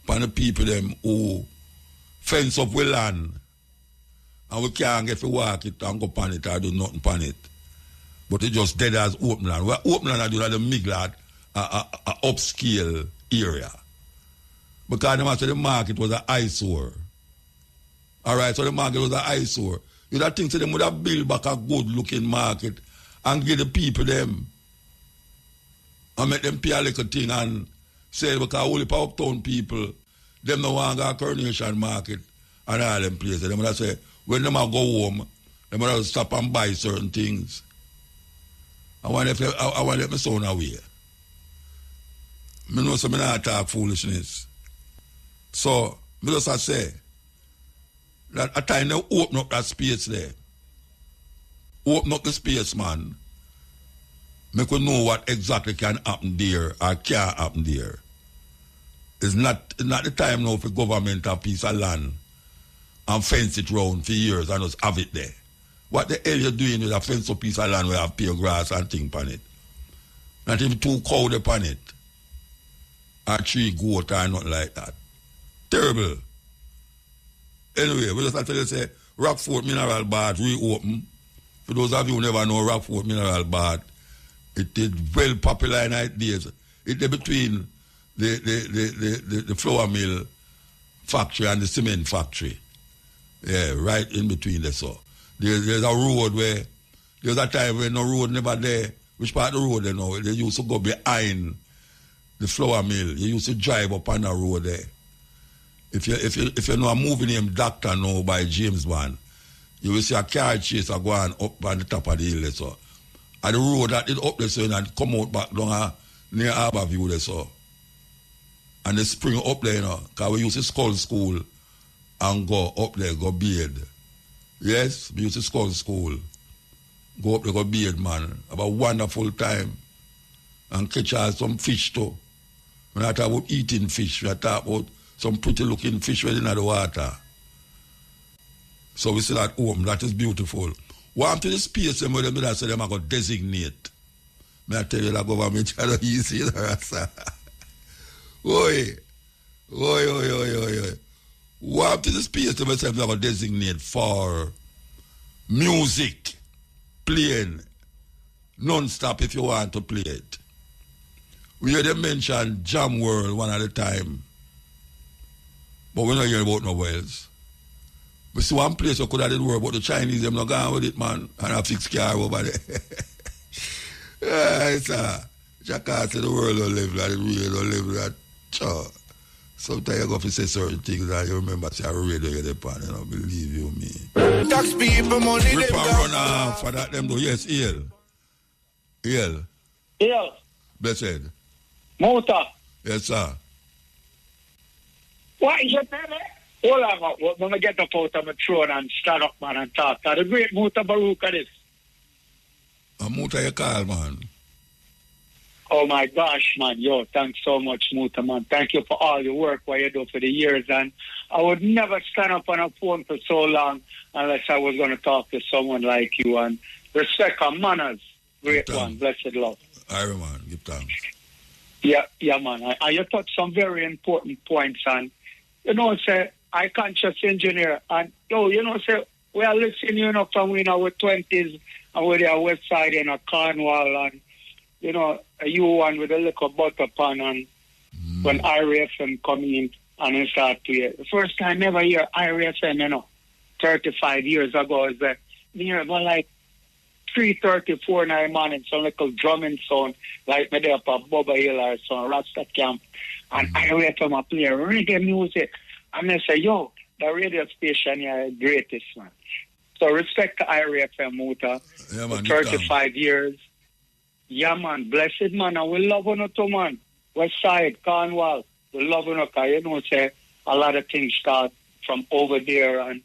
For the people them who fence up with land. And we can't get to walk it and go upon it or do nothing upon it. But it just dead as open land. Where open land I do like the middle a upscale area. Because them say the market was an eyesore. Alright, so the market was an eyesore. You don't think so them would have built back a good looking market and give the people them and make them pay a little thing and sell because only for uptown people, them no want to go to Coronation Market and all them places. Them would say, when them go home, them would stop and buy certain things. I want to let my son away. I know some of them talk foolishness. So, I just say that at time they open up that space there. Open up the space, man. Make we know what exactly can happen there or can't happen there. It's not the time now for government a piece of land and fence it round for years and just have it there. What the hell you doing with a fence up piece of land where you have pure grass and things upon it? Not even 2 cows upon it. Or 3 goats or nothing like that. Terrible. Anyway, we just have to tell you, say, Rockfort Mineral Bath reopen. For those of you who never know Rockfort Mineral Bath, it is well popular in our days. It is between the flour mill factory and the cement factory. Yeah, right in between there. So there's a road where, there's a time when no road never there. Which part of the road they know? They used to go behind the flour mill. You used to drive up on the road there. If you know a movie named Doctor now by James Bond, you will see a car chase going up on the top of the hill there, so. And the road that is up there so and come out back down near Harborview there so. And they spring up there, you know, because we used to Skull School and go up there, go bathe. Yes, we used to Skull School. Go up there, go bathe, man. Have a wonderful time. And catch some fish too. When I talk about eating fish, we talk about some pretty looking fish within the water. So we see that home, that is beautiful. Warm to the space where them say them are going to designate. May I tell you that government is not easy. Oi. Warm to the space where them are going to designate for music, playing, non-stop if you want to play it. We hear them mention Jam World one at a time. But we're not hearing about nowhere else. We see one place you could have did work, but the Chinese, them not going with it, man. And a fixed car over there. It's Jackass in the world don't live like it really don't live like that. Sometimes you go to say certain things and you remember say I radio you depend, you know, believe you me. Tax people money. Rip and run off for that them do. Yes, EL. Yeah. Blessed. Muta. Yes, sir. What is your name? Hold on, when I get up out of my throne and stand up, man, and talk. The great Mutabaruka this. A Muta you call, man. Oh my gosh, man. Yo, thanks so much, Muta, man. Thank you for all the work what you do for the years. And I would never stand up on a phone for so long unless I was going to talk to someone like you. And respect and manners. Great one. Blessed love. Iron man, give thanks. Yeah, man. And you touched some very important points. And, say, I conscious engineer. And, say, we are listening, from in our 20s and we're the west side in a Cornwall. And, you one with a little butter pan and when IRFM come in and it start to hear. The first time I ever hear IRFM, 35 years ago, is that near about like 3:34 in the morning, some little drumming sound, like me there up at Bubba Hill or some Rasta Camp, and IRFM I play reggae music. And I say, yo, the radio station is the greatest, man. So respect to IRFM, Muta. Yeah, man, 35 years. Yeah, man, blessed man, and we love you too, man. West Side, Cornwall, we love you, say a lot of things start from over there, and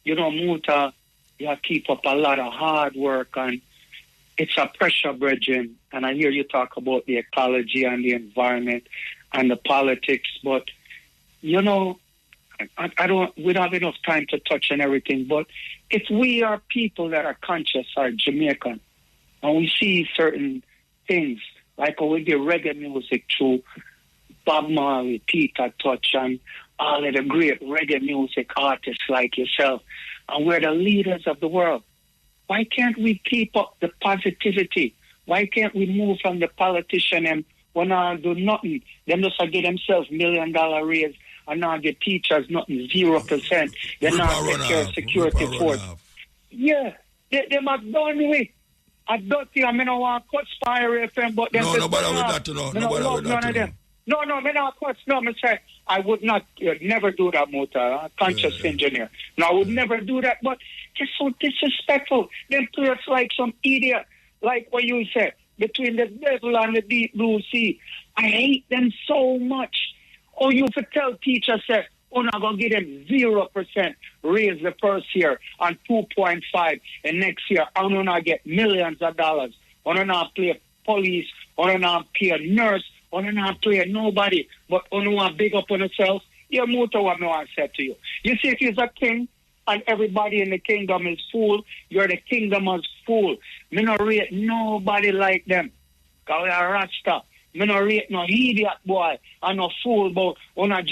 Muta, you keep up a lot of hard work, and it's a pressure bridging. And I hear you talk about the ecology and the environment and the politics, but we don't have enough time to touch on everything. But if we are people that are conscious, are Jamaican, and we see certain things, like with the reggae music through Bob Marley, Peter Touch, and all of the great reggae music artists like yourself, and we're the leaders of the world. Why can't we keep up the positivity? Why can't we move from the politician and when I do nothing, them just get themselves $1 million raise and now get teachers nothing, 0%. They now take care of security force. Yeah, they must done with. I don't think I don't want to cut Spire FM, but no, nobody with that, nobody with that. No, me not cut. No, me say I would not never do that, Muta. Conscious engineer. No, I would never do that. But it's so disrespectful. Them players like some idiot, like what you said, between the devil and the deep blue sea. I hate them so much. Or you could tell teachers say, I'm going to give them 0%, raise the first year and 2.5, and next year I'm going to get millions of dollars. I'm going to play police, I'm going to pay a nurse, I'm going to play nobody, but I'm going to big up on yourself. Your Muta, what I said to you. You see, if you're a king and everybody in the kingdom is fool, you're the kingdom's fool. Me not rate nobody like them. Because we are Rasta. Me no rate no idiot boy and no fool, but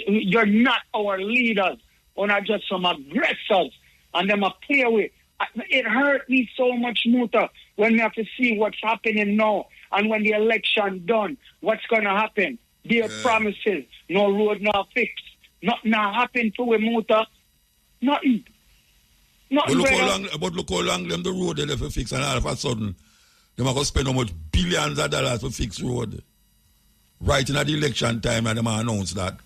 you're not our leaders. We're just some aggressors and them a play with. It hurt me so much, Muta, when we have to see what's happening now and when the election done, what's going to happen. Their promises, no road, no fix. Nothing happen to we, Muta. Nothing. But look how long them the road they left to fix, and all of a sudden, they are going to spend how much billions of dollars to fix road. Right in the election time, and they announced that.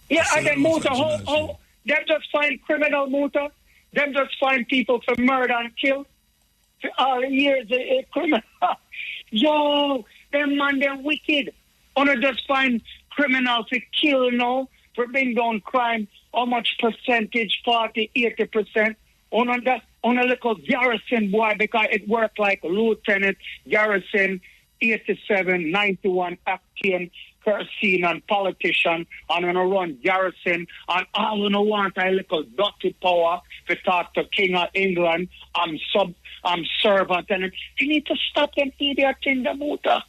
Yeah, and then Muta, how them just find criminal, Muta? Them just find people for murder and kill? For all the years, a criminal. Yo, them man, they're wicked. Wanna just find criminals to kill now, for bring down crime. How much percentage? 40, 80%. On a little garrison, boy, because it worked like Lieutenant Garrison, 87, 91, acting, kerosene and politician, and on a run garrison, and all on want a little dirty power to talk to King of England. I'm servant, and you need to stop them idiot in the Muta.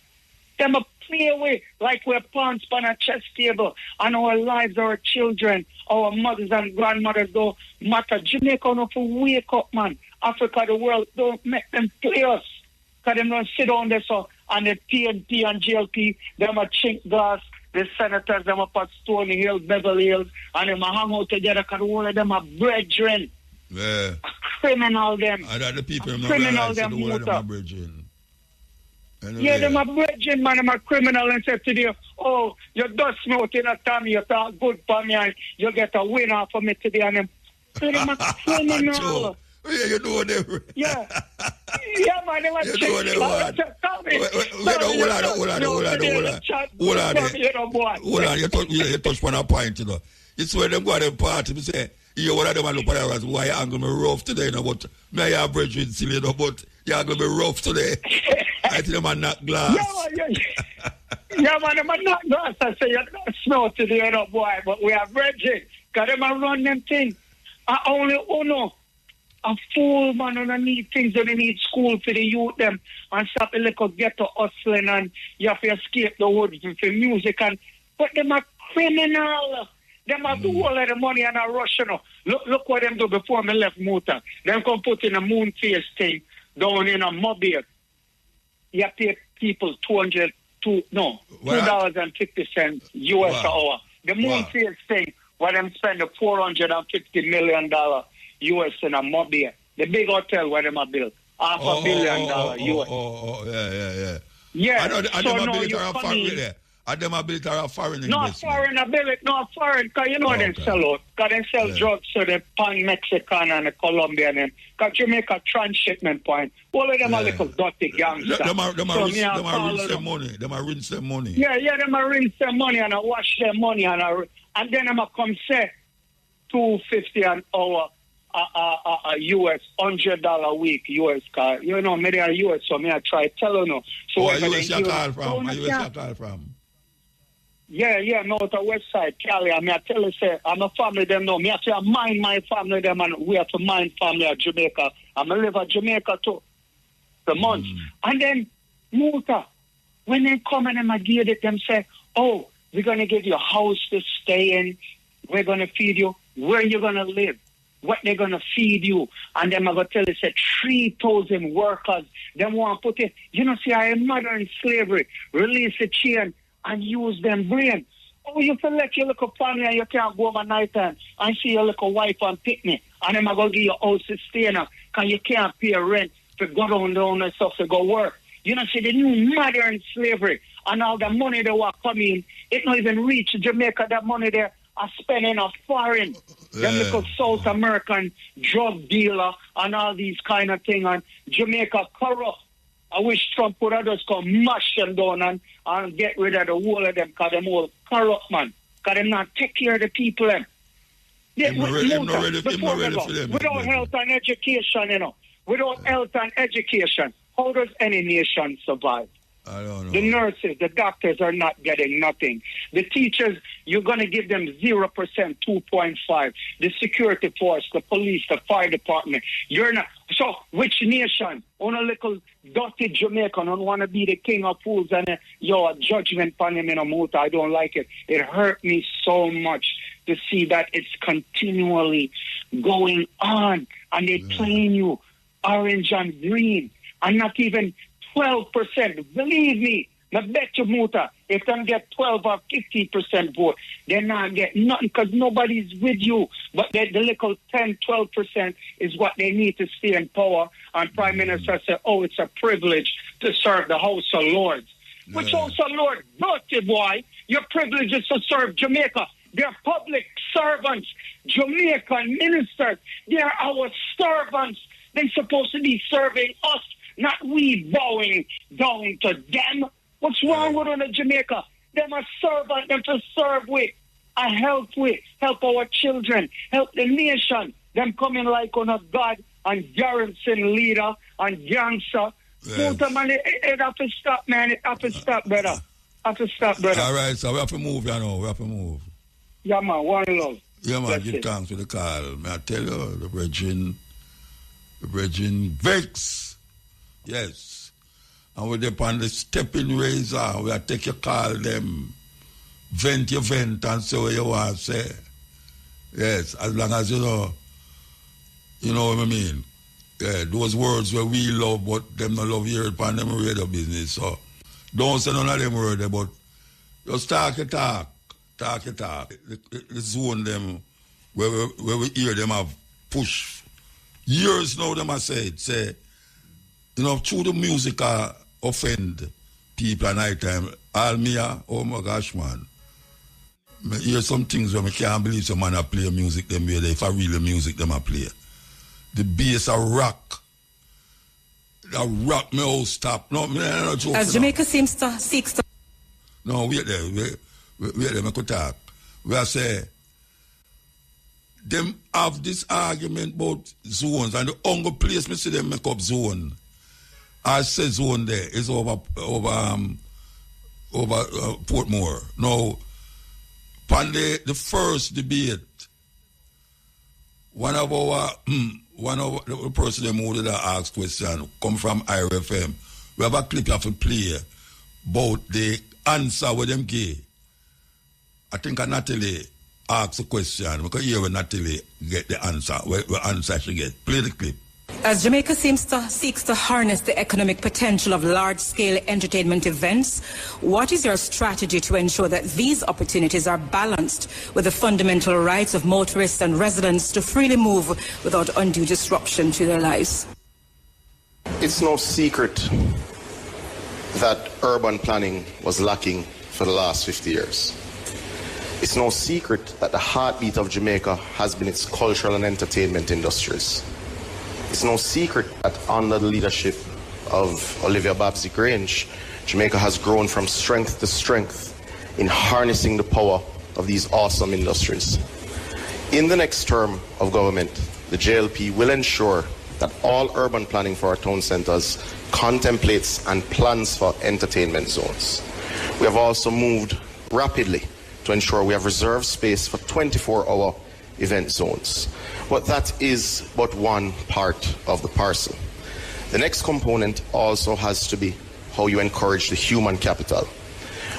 Them a play away like we're pawns on a chess table, and our lives, our children, our mothers and grandmothers don't matter. Jamaica don't wake up, man. Africa, the world, don't make them play us. Because them don't sit down there so and the TNT and GLP, them a chink glass, the senators, them up at Stony Hill, Beverly Hills, and them a hang out together because all of them are brethren. Yeah. A criminal them. And that the people criminal them, the them are brethren. Anyway. Yeah, them a brethren, man, them a criminal and say to them, oh, you dust me out in a time, you talk good for me, and you get a winner for me today, and them a criminal. Yeah, you know them. Yeah. Yeah, man, they want to check. You know what? Hold on, you touch on a point, you know. It's when them go to them party, you say, you one of them look at us, why you are going to be rough today, you know, but me I have brethren still, you know, but you are going to be rough today. I think them are not glass. Yeah, man, them are not glass. I say, you're not smell to the other boy, but we are virgin. Because them are run them things. I only know a fool, man, and I need things that they need school for the youth, them, and stop a little ghetto hustling, and you have to escape the hood for music, but them are criminal. Them have do all of the money and are rushing. Look what them do before me left Muta. Them come put in a moon face thing down in a mobile. You pay people $2.50 US an hour. The moon face thing, where them spend $450 million US in a mobile. The big hotel where them are built. $500 million US. Yeah. I know so now you're coming. Are them ability or a foreign no investment? Foreign ability, no foreign, because you know they sell out. Because they sell drugs to the pan-Mexican and the Colombian. Because Jamaica transshipment point. All of them are little dirty gangsters. Them are rinse their money. Them are rinse their money. Yeah, them are rinse their money and wash their money. And then them come say $250 an hour a US, $100 a week US car. You know, maybe a US, so me I try tell you no. So where US you call from? Where US you call from? Yeah, no, the west side, Cali. I tell you, say, I'm a family, them know. Me I say, I mind my family, them, and we have to mind family at Jamaica. I'm going to live at Jamaica, too, the month. And then, Muta, when they come and I give it, them say, oh, we're going to give you a house to stay in. We're going to feed you. Where you going to live? What they're going to feed you. And then I'm going to tell you, say, 3,000 workers. Them want to put it, you know, see, I am modern slavery. Release the chain and use them brain. Oh, you feel like your little family and you can't go over night time and see your little wife and picnic. And then I'm going to give you a house to stay in because you can't pay rent to go down and stuff to go work. You know, see, the new modern slavery and all the money that were coming, it not even reach Jamaica. That money there are spending on foreign. Them little South American drug dealer and all these kind of things. And Jamaica corrupt. I wish Trump would have just come mash them down and get rid of the whole of them because they're all corrupt, man. Because they not take care of the people. Without health and education, you know. Without health and education, how does any nation survive? I don't know. The nurses, the doctors are not getting nothing. The teachers, you're going to give them 0%, 2.5. The security force, the police, the fire department, you're not. So, which nation? On a little dirty Jamaican, don't want to be the king of fools and a judgment on him in a muta. I don't like it. It hurt me so much to see that it's continually going on and they're playing you orange and green and not even 12%. Believe me, I bet you muta, if they get 12 or 15% vote, they're not getting nothing because nobody's with you. But the little 10, 12% is what they need to stay in power. And Prime Minister said, oh, it's a privilege to serve the House of Lords. Which House of Lords? Dirty boy. Your privilege is to serve Jamaica. They're public servants. Jamaican ministers. They're our servants. They're supposed to be serving us. Not we bowing down to them. What's wrong with them in Jamaica? Them a servant, them to serve with, help our children, help the nation. Them coming like on a God and garrison leader and gangster. Yes. It have to stop, man. It have to stop, brother. All right, so we have to move, you know. We have to move. Yeah, man. One love. Yeah, man. Give thanks for the call. May I tell you, the Virgin Vex. Yes. And we're upon the stepping razor. We take your call them. Vent your vent and say what you want to say. Yes, as long as you know what I mean. Yeah, those words where we love, but them not love here upon them radio business. So don't say none of them words, but just talk your talk. The zone them where we hear them have push. Years now them have said, say, you know, through the music offend people at night time. All me, oh my gosh, man. I hear some things where I can't believe some man play music them way if I really music them I play. The bass a rock. The rock me all stop. No, me not joke. As Jamaica seems to seek to. No, wait there, I could talk. Where I say them have this argument about zones and the only place me see them make up zone our zone there is over Portmore. Now, upon the first debate, one of the person who did ask question come from IRFM. We have a clip you have to play about the answer with them gay. I think Natalie asked a question. We can hear when Natalie get the answer. What answer she get. Play the clip. As Jamaica seeks to harness the economic potential of large-scale entertainment events, what is your strategy to ensure that these opportunities are balanced with the fundamental rights of motorists and residents to freely move without undue disruption to their lives? It's no secret that urban planning was lacking for the last 50 years. It's no secret that the heartbeat of Jamaica has been its cultural and entertainment industries. It's no secret that under the leadership of Olivia Babsy-Grange, Jamaica has grown from strength to strength in harnessing the power of these awesome industries. In the next term of government, the JLP will ensure that all urban planning for our town centres contemplates and plans for entertainment zones. We have also moved rapidly to ensure we have reserved space for 24-hour event zones. But that is but one part of the parcel. The next component also has to be how you encourage the human capital.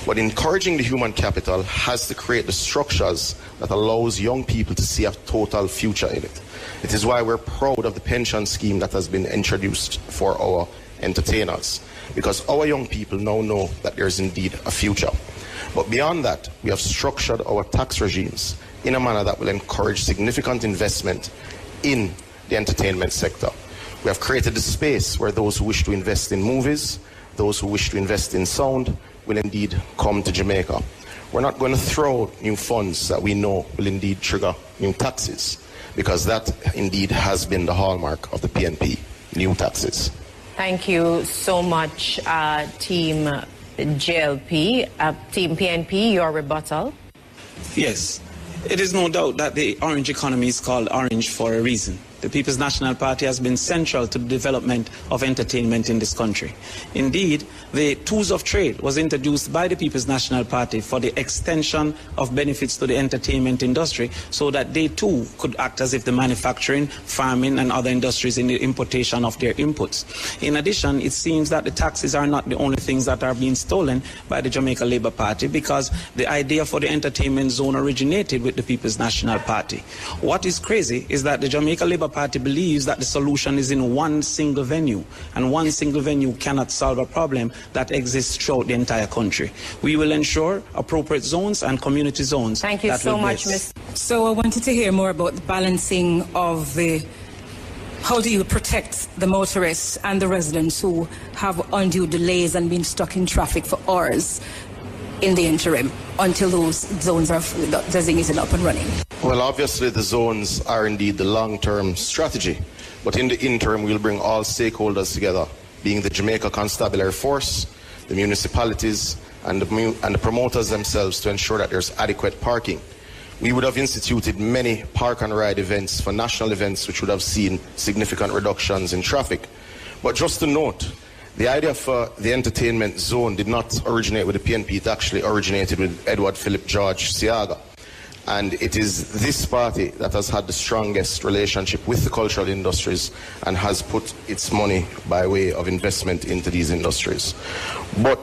But encouraging the human capital has to create the structures that allows young people to see a total future in it. It is why we're proud of the pension scheme that has been introduced for our entertainers, because our young people now know that there's indeed a future. But beyond that, we have structured our tax regimes in a manner that will encourage significant investment in the entertainment sector. We have created a space where those who wish to invest in movies, those who wish to invest in sound, will indeed come to Jamaica. We're not going to throw new funds that we know will indeed trigger new taxes, because that indeed has been the hallmark of the PNP, new taxes. Thank you so much, Team JLP. Team PNP, your rebuttal. Yes. It is no doubt that the orange economy is called orange for a reason. The People's National Party has been central to the development of entertainment in this country. Indeed, the Tools of Trade was introduced by the People's National Party for the extension of benefits to the entertainment industry so that they too could act as if the manufacturing, farming and other industries in the importation of their inputs. In addition, it seems that the taxes are not the only things that are being stolen by the Jamaica Labour Party, because the idea for the entertainment zone originated with the People's National Party. What is crazy is that the Jamaica Labour Party believes that the solution is in one single venue, and one single venue cannot solve a problem that exists throughout the entire country. We will ensure appropriate zones and community zones. Thank you so much, Ms. So I wanted to hear more about the balancing of how do you protect the motorists and the residents who have undue delays and been stuck in traffic for hours in the interim until those zones are designated up and running? Well, obviously the zones are indeed the long-term strategy, but in the interim we'll bring all stakeholders together, being the Jamaica Constabulary Force, the municipalities and the promoters themselves, to ensure that there's adequate parking. We would have instituted many park and ride events for national events which would have seen significant reductions in traffic. But just to note, the idea for the entertainment zone did not originate with the PNP, it actually originated with Edward Philip George Siaga. And it is this party that has had the strongest relationship with the cultural industries and has put its money by way of investment into these industries. But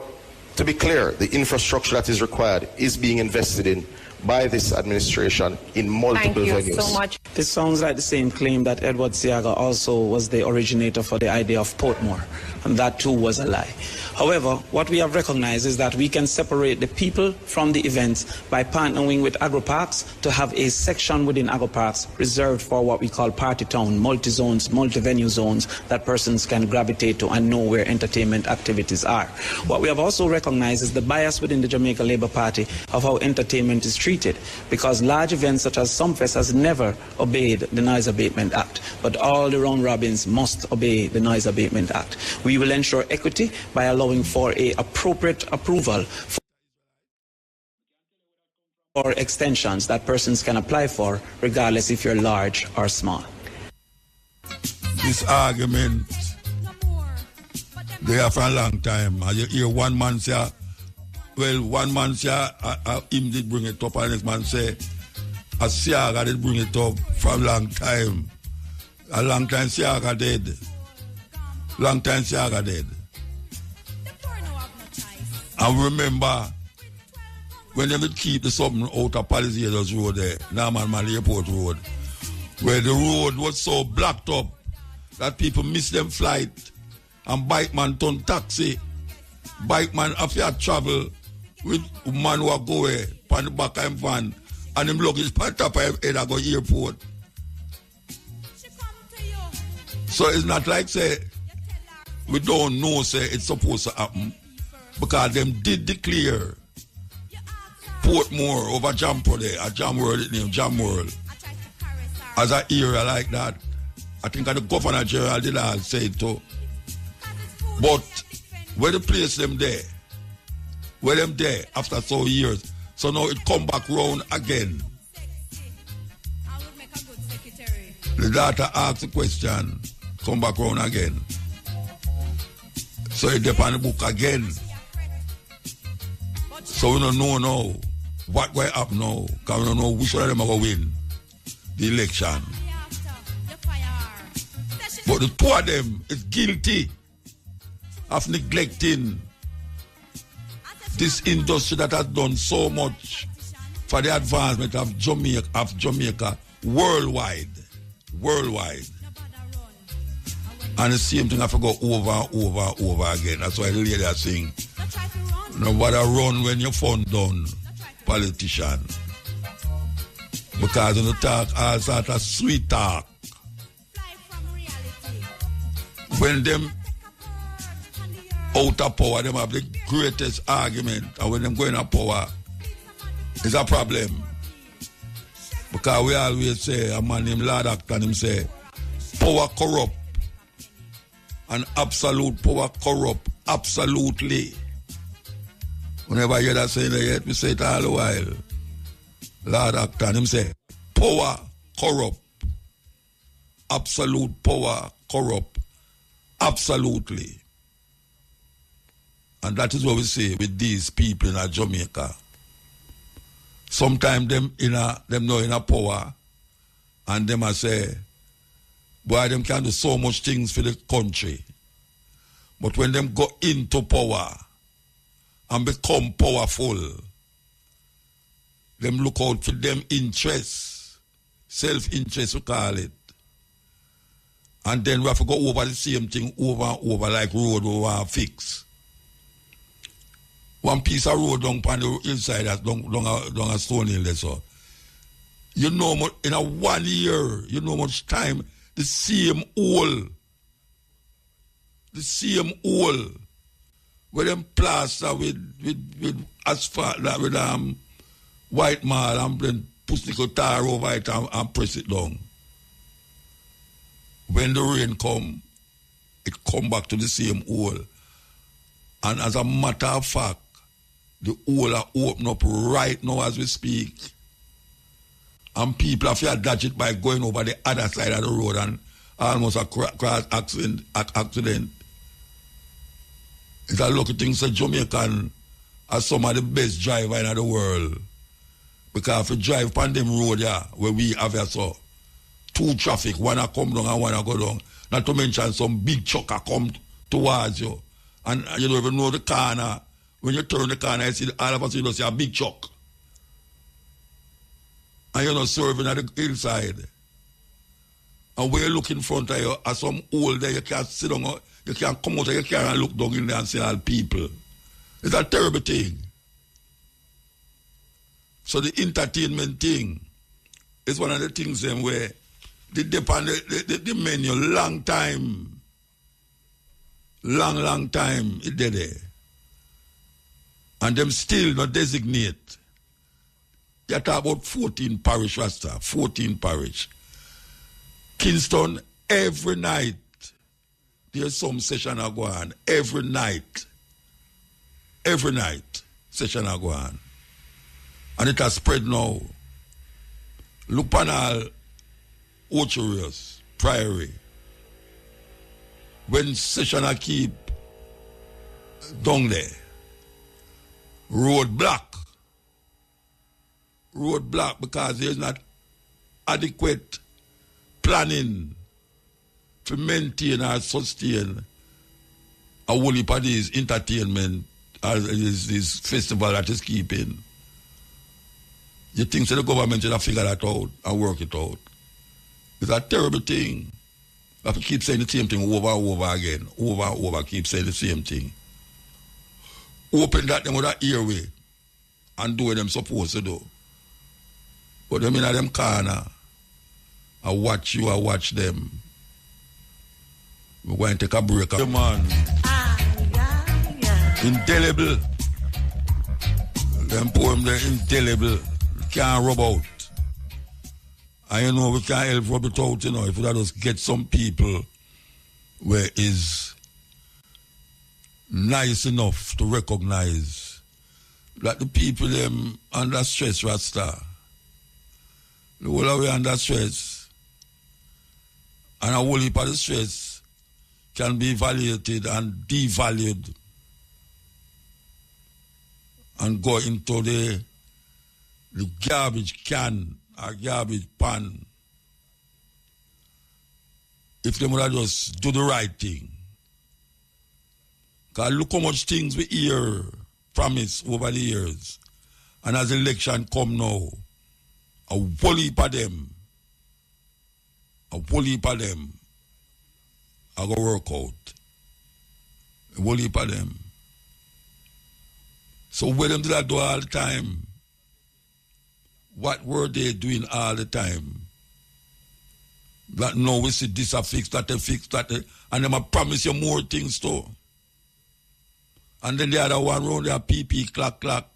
to be clear, the infrastructure that is required is being invested in by this administration in multiple venues. Thank you so much. This sounds like the same claim that Edward Siaga also was the originator for the idea of Portmore, and that too was a lie. However, what we have recognized is that we can separate the people from the events by partnering with agro-parks to have a section within agro-parks reserved for what we call party town, multi-zones, multi-venue zones that persons can gravitate to and know where entertainment activities are. What we have also recognized is the bias within the Jamaica Labour Party of how entertainment is treated, because large events such as Sumfest has never obeyed the Noise Abatement Act, but all the round robins must obey the Noise Abatement Act. We will ensure equity by allowing for a appropriate approval for extensions that persons can apply for, regardless if you're large or small. This argument They are for a long time. And you hear one man say, well, one man say, him did bring it up, and the next man say, a Siaga did bring it up for a long time. A long time Siaga dead. Long time Siaga dead. And remember, when they would keep the something out of Palisades Road there, Norman Mali Airport Road, where the road was so blocked up that people miss them flight, and bike man turn taxi. Bike man after travel with man who go away on the back of him van, and him luggage on top of him head and go airport. So it's not like say we don't know say it's supposed to happen, because them did declare Portmore over Jampo there, a Jam World, it named Jam World, as an area like that. I think the Governor General did all say it too. But where they place them there, where them there after so years, so now it come back round again. The daughter asked the question, come back round again. So it depends on the book again. So we don't know now what will happen now, because we don't know which one of them are going to win the election. But the two of them is guilty of neglecting this industry that has done so much for the advancement of Jamaica worldwide. And the same thing I forgot over and over again. That's why the lady is saying, nobody run when your phone done, politician. Because when you talk all sort of sweet talk, when them out of power, them have the greatest argument, and when them go in a power, it's a problem. Because we always say, a man named Lord Acton, him say, power corrupt, and absolute power corrupt, absolutely. Whenever I hear that saying, we say it all the while. Lord Acton, him say, power corrupt, absolute power corrupt, absolutely. And that is what we say with these people in Jamaica. Sometimes them not in a power, and them I say, boy, them can do so much things for the country. But when them go into power and become powerful, them look out for them interests, self-interest we call it. And then we have to go over the same thing over and over, like road we want to fix. One piece of road down on the hillside that's down a stone hill there, so. You know, in a 1 year, you know much time, the same hole, where them plaster with asphalt, with white marl, and then put the tar over it and press it down. When the rain come, it come back to the same hole. And as a matter of fact, the hole are open up right now as we speak. And people have to dodge it by going over the other side of the road and almost a cross accident. It's a lucky thing so Jamaican are some of the best driver in the world. Because if you drive on them road, yeah, where we have here, so two traffic, one a come down and one a go down. Not to mention some big truck a come towards you. And you don't even know the corner. When you turn the corner, you see all of us, you don't see a big truck. And you're not serving at the hillside. And when you look in front of you, at some hole there, you can't sit down, you can't come out, you can't look down in there and see all people. It's a terrible thing. So the entertainment thing is one of the things where they depend the menu long time. Long time it did there. And them still not designate. You talk about 14 parish, Rasta, 14 parish. Kingston, every night, there's some session are going on. Every night, session are going on. And it has spread now. Look panal, Ocherius, Priory. When session are keep down there. Roadblock because there's not adequate planning to maintain or sustain a whole heap of these entertainment as this festival that is keeping. You think so the government should have figured that out and work it out. It's a terrible thing. You have to keep saying the same thing over and over again. Over and over, keep saying the same thing. Open that them with an earway and do what them supposed to do. But them in them corner, I watch you, I watch them. We're going to take a break. Man. Indelible. Them poem, they're indelible. Can't rub out. And you know, we can't help rub it out, you know, if we just get some people where is nice enough to recognize that the people them under stress, Rasta. The whole of we under stress. And a whole heap of the stress can be evaluated and devalued and go into the garbage can or garbage pan if they would have just do the right thing. Because look how much things we hear promise over the years. And as election come now, a whole heap of them are going to work out. A whole heap of them. So what them do that do all the time? What were they doing all the time? That now we see this a fix, that a fix, that a, and them a promise you more things too. And then the other one round there PP clack.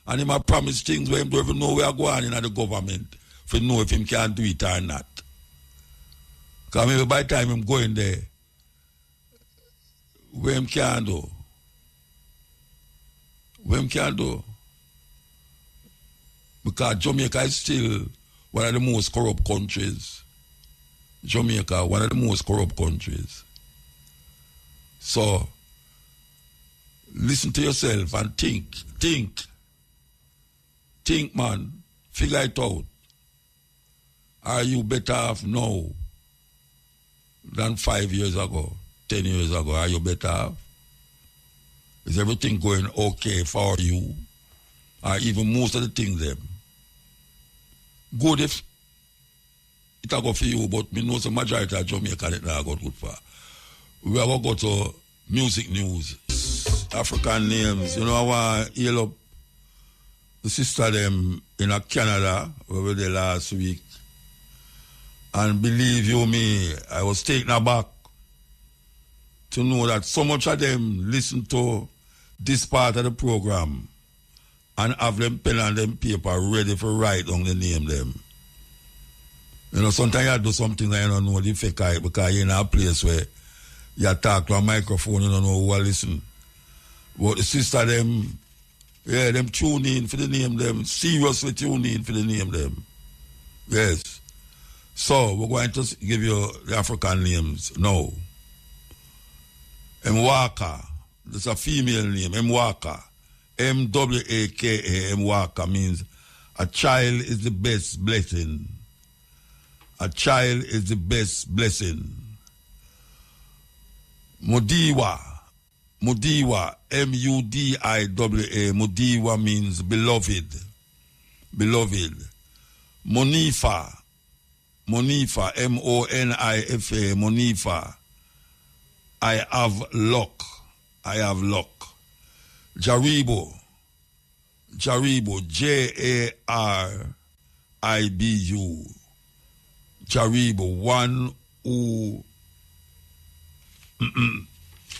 And him a promise things where him don't even know where going in the government for know if him can do it or not. Because maybe by the time him going there, where him can do. Because Jamaica is still one of the most corrupt countries. Jamaica, one of the most corrupt countries. So, listen to yourself and think. Think, man. Figure it out. Are you better off now than 5 years ago, 10 years ago? Are you better off? Is everything going okay for you? Or even most of the things them? Good if it will go for you, but me know the majority of Jamaica it not go good for. We are going to go to music news. African names. You know, I want to heal up the sister them in Canada, where we were there last week. And believe you me, I was taken aback to know that so much of them listen to this part of the program and have them pen and them paper ready for write down the name them. You know, sometimes you do something that you don't know the fake eye because you're in a place where you talk to a microphone, you don't know who will listen. But the sister them, yeah, them tune in for the name them, seriously tune in for the name them. Yes. So, we're going to give you the African names now. Mwaka, that's a female name, Mwaka. M-W-A-K-A, Mwaka means a child is the best blessing. A child is the best blessing. Mudiwa, M-U-D-I-W-A, Mudiwa means beloved. Monifa, M-O-N-I-F-A, Monifa. I have luck. Jaribo, J-A-R-I-B-U. Jaribo, one who,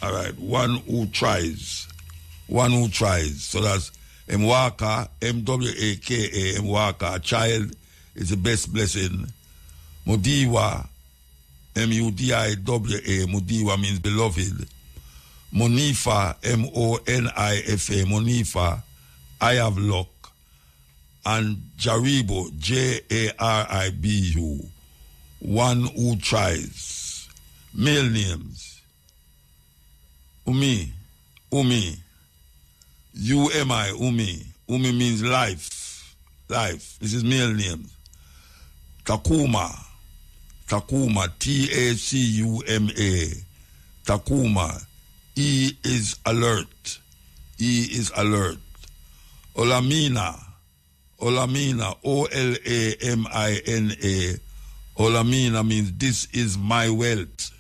all right, one who tries. So that's Mwaka, M-W-A-K-A, Mwaka. A child is the best blessing. Mudiwa, M-U-D-I-W-A, Mudiwa means beloved. Monifa, M-O-N-I-F-A, Monifa, I have luck. And Jaribo, J-A-R-I-B-U, one who tries. Male names. Umi, Umi. U-M-I, Umi. Umi means life. Life. This is male name. Takuma. Takuma. T-A-C-U-M-A. Takuma. E is alert. E is alert. Olamina. Olamina. O-L-A-M-I-N-A. Olamina means this is my wealth.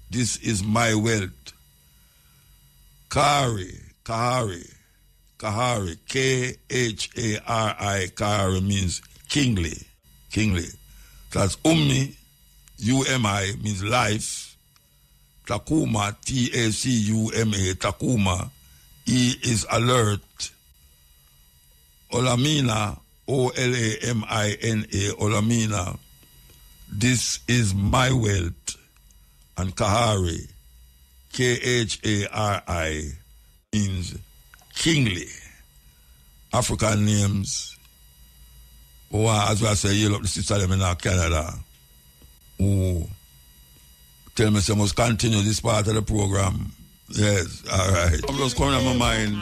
This is my wealth. Kahari. Kahari. Kahari. K-H-A-R-I. Kahari means kingly. Kingly. That's Ummi. U-M-I means life. Takuma. T-A-C-U-M-A. Takuma. E is alert. Olamina. O-L-A-M-I-N-A. Olamina. This is my wealth. And Kahari. K-H-A-R-I means kingly. African names. Oh, as I say, you look the sister them in Canada. Who tell me I must continue this part of the program. Yes, all right. I'm just coming to my mind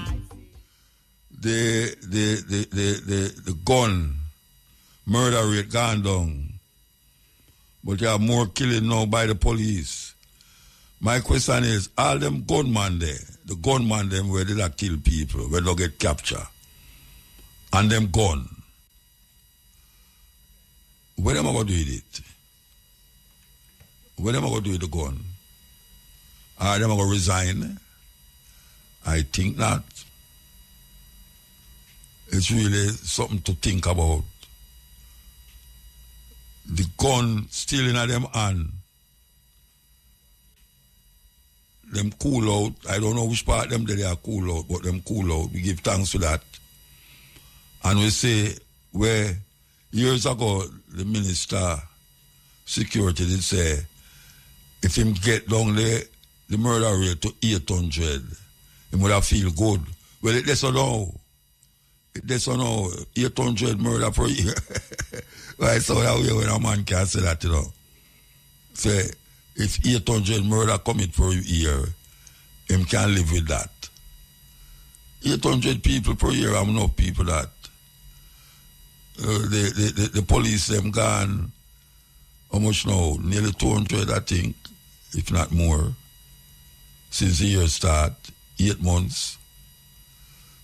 the gun murder rate gone down. But you have more killing now by the police. My question is, all them gunmen there, the gunmen them where they like kill people, where they get captured, and them gun, what am I going to do with it? What am I going to do with the gun? Are they going to resign? I think not. It's really something to think about. The gun still in them hand. Them cool out. I don't know which part of them they are cool out, but them cool out. We give thanks for that. And we say, where years ago, the minister security did say, if him get down the murder rate to 800, he would have feel good. Well, it does now. It does now. 800 murder per year. Right, so that way when a man can say that, you know. Say, if 800 murder commit per year, him can live with that. 800 people per year, I'm enough people that. The police, them gone, how much now? Nearly 200, I think, if not more, since the year start, 8 months.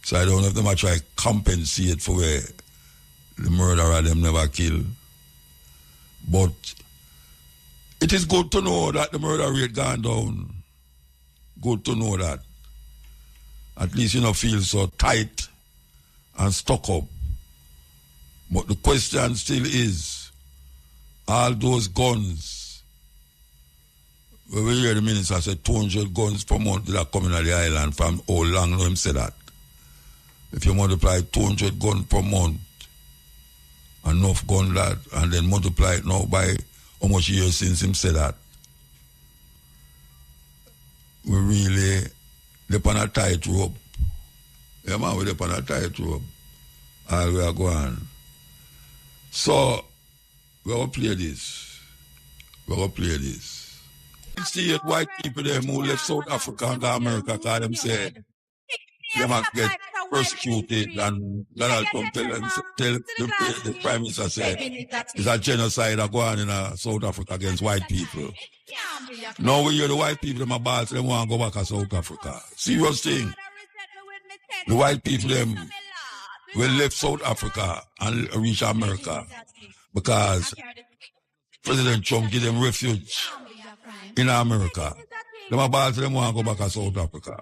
So I don't know if them try compensate for where the murderer them never kill. But it is good to know that the murder rate gone down. Good to know that. At least you don't feel so tight and stuck up. But the question still is, all those guns, when we hear the minister say 200 guns per month that are coming to the island, from how long no him say that? If you multiply 200 guns per month, enough gun that, and then multiply it now by how much years since him said that, we really depend on a tight rope. Yeah, man, we depend on a tight rope. All we are going. So, we're going to play this. We're going to play this. You see it, white people them who left South Africa and go to America because them say they must get persecuted, and Donald Trump tell the Prime Minister said it's a genocide that go on in South Africa against white people. Now we hear the white people, them balls, they want to go back to South Africa. Serious thing. The white people, them will left South Africa and reach America because President Trump give them refuge in America. Them balls, they want to go back to South Africa.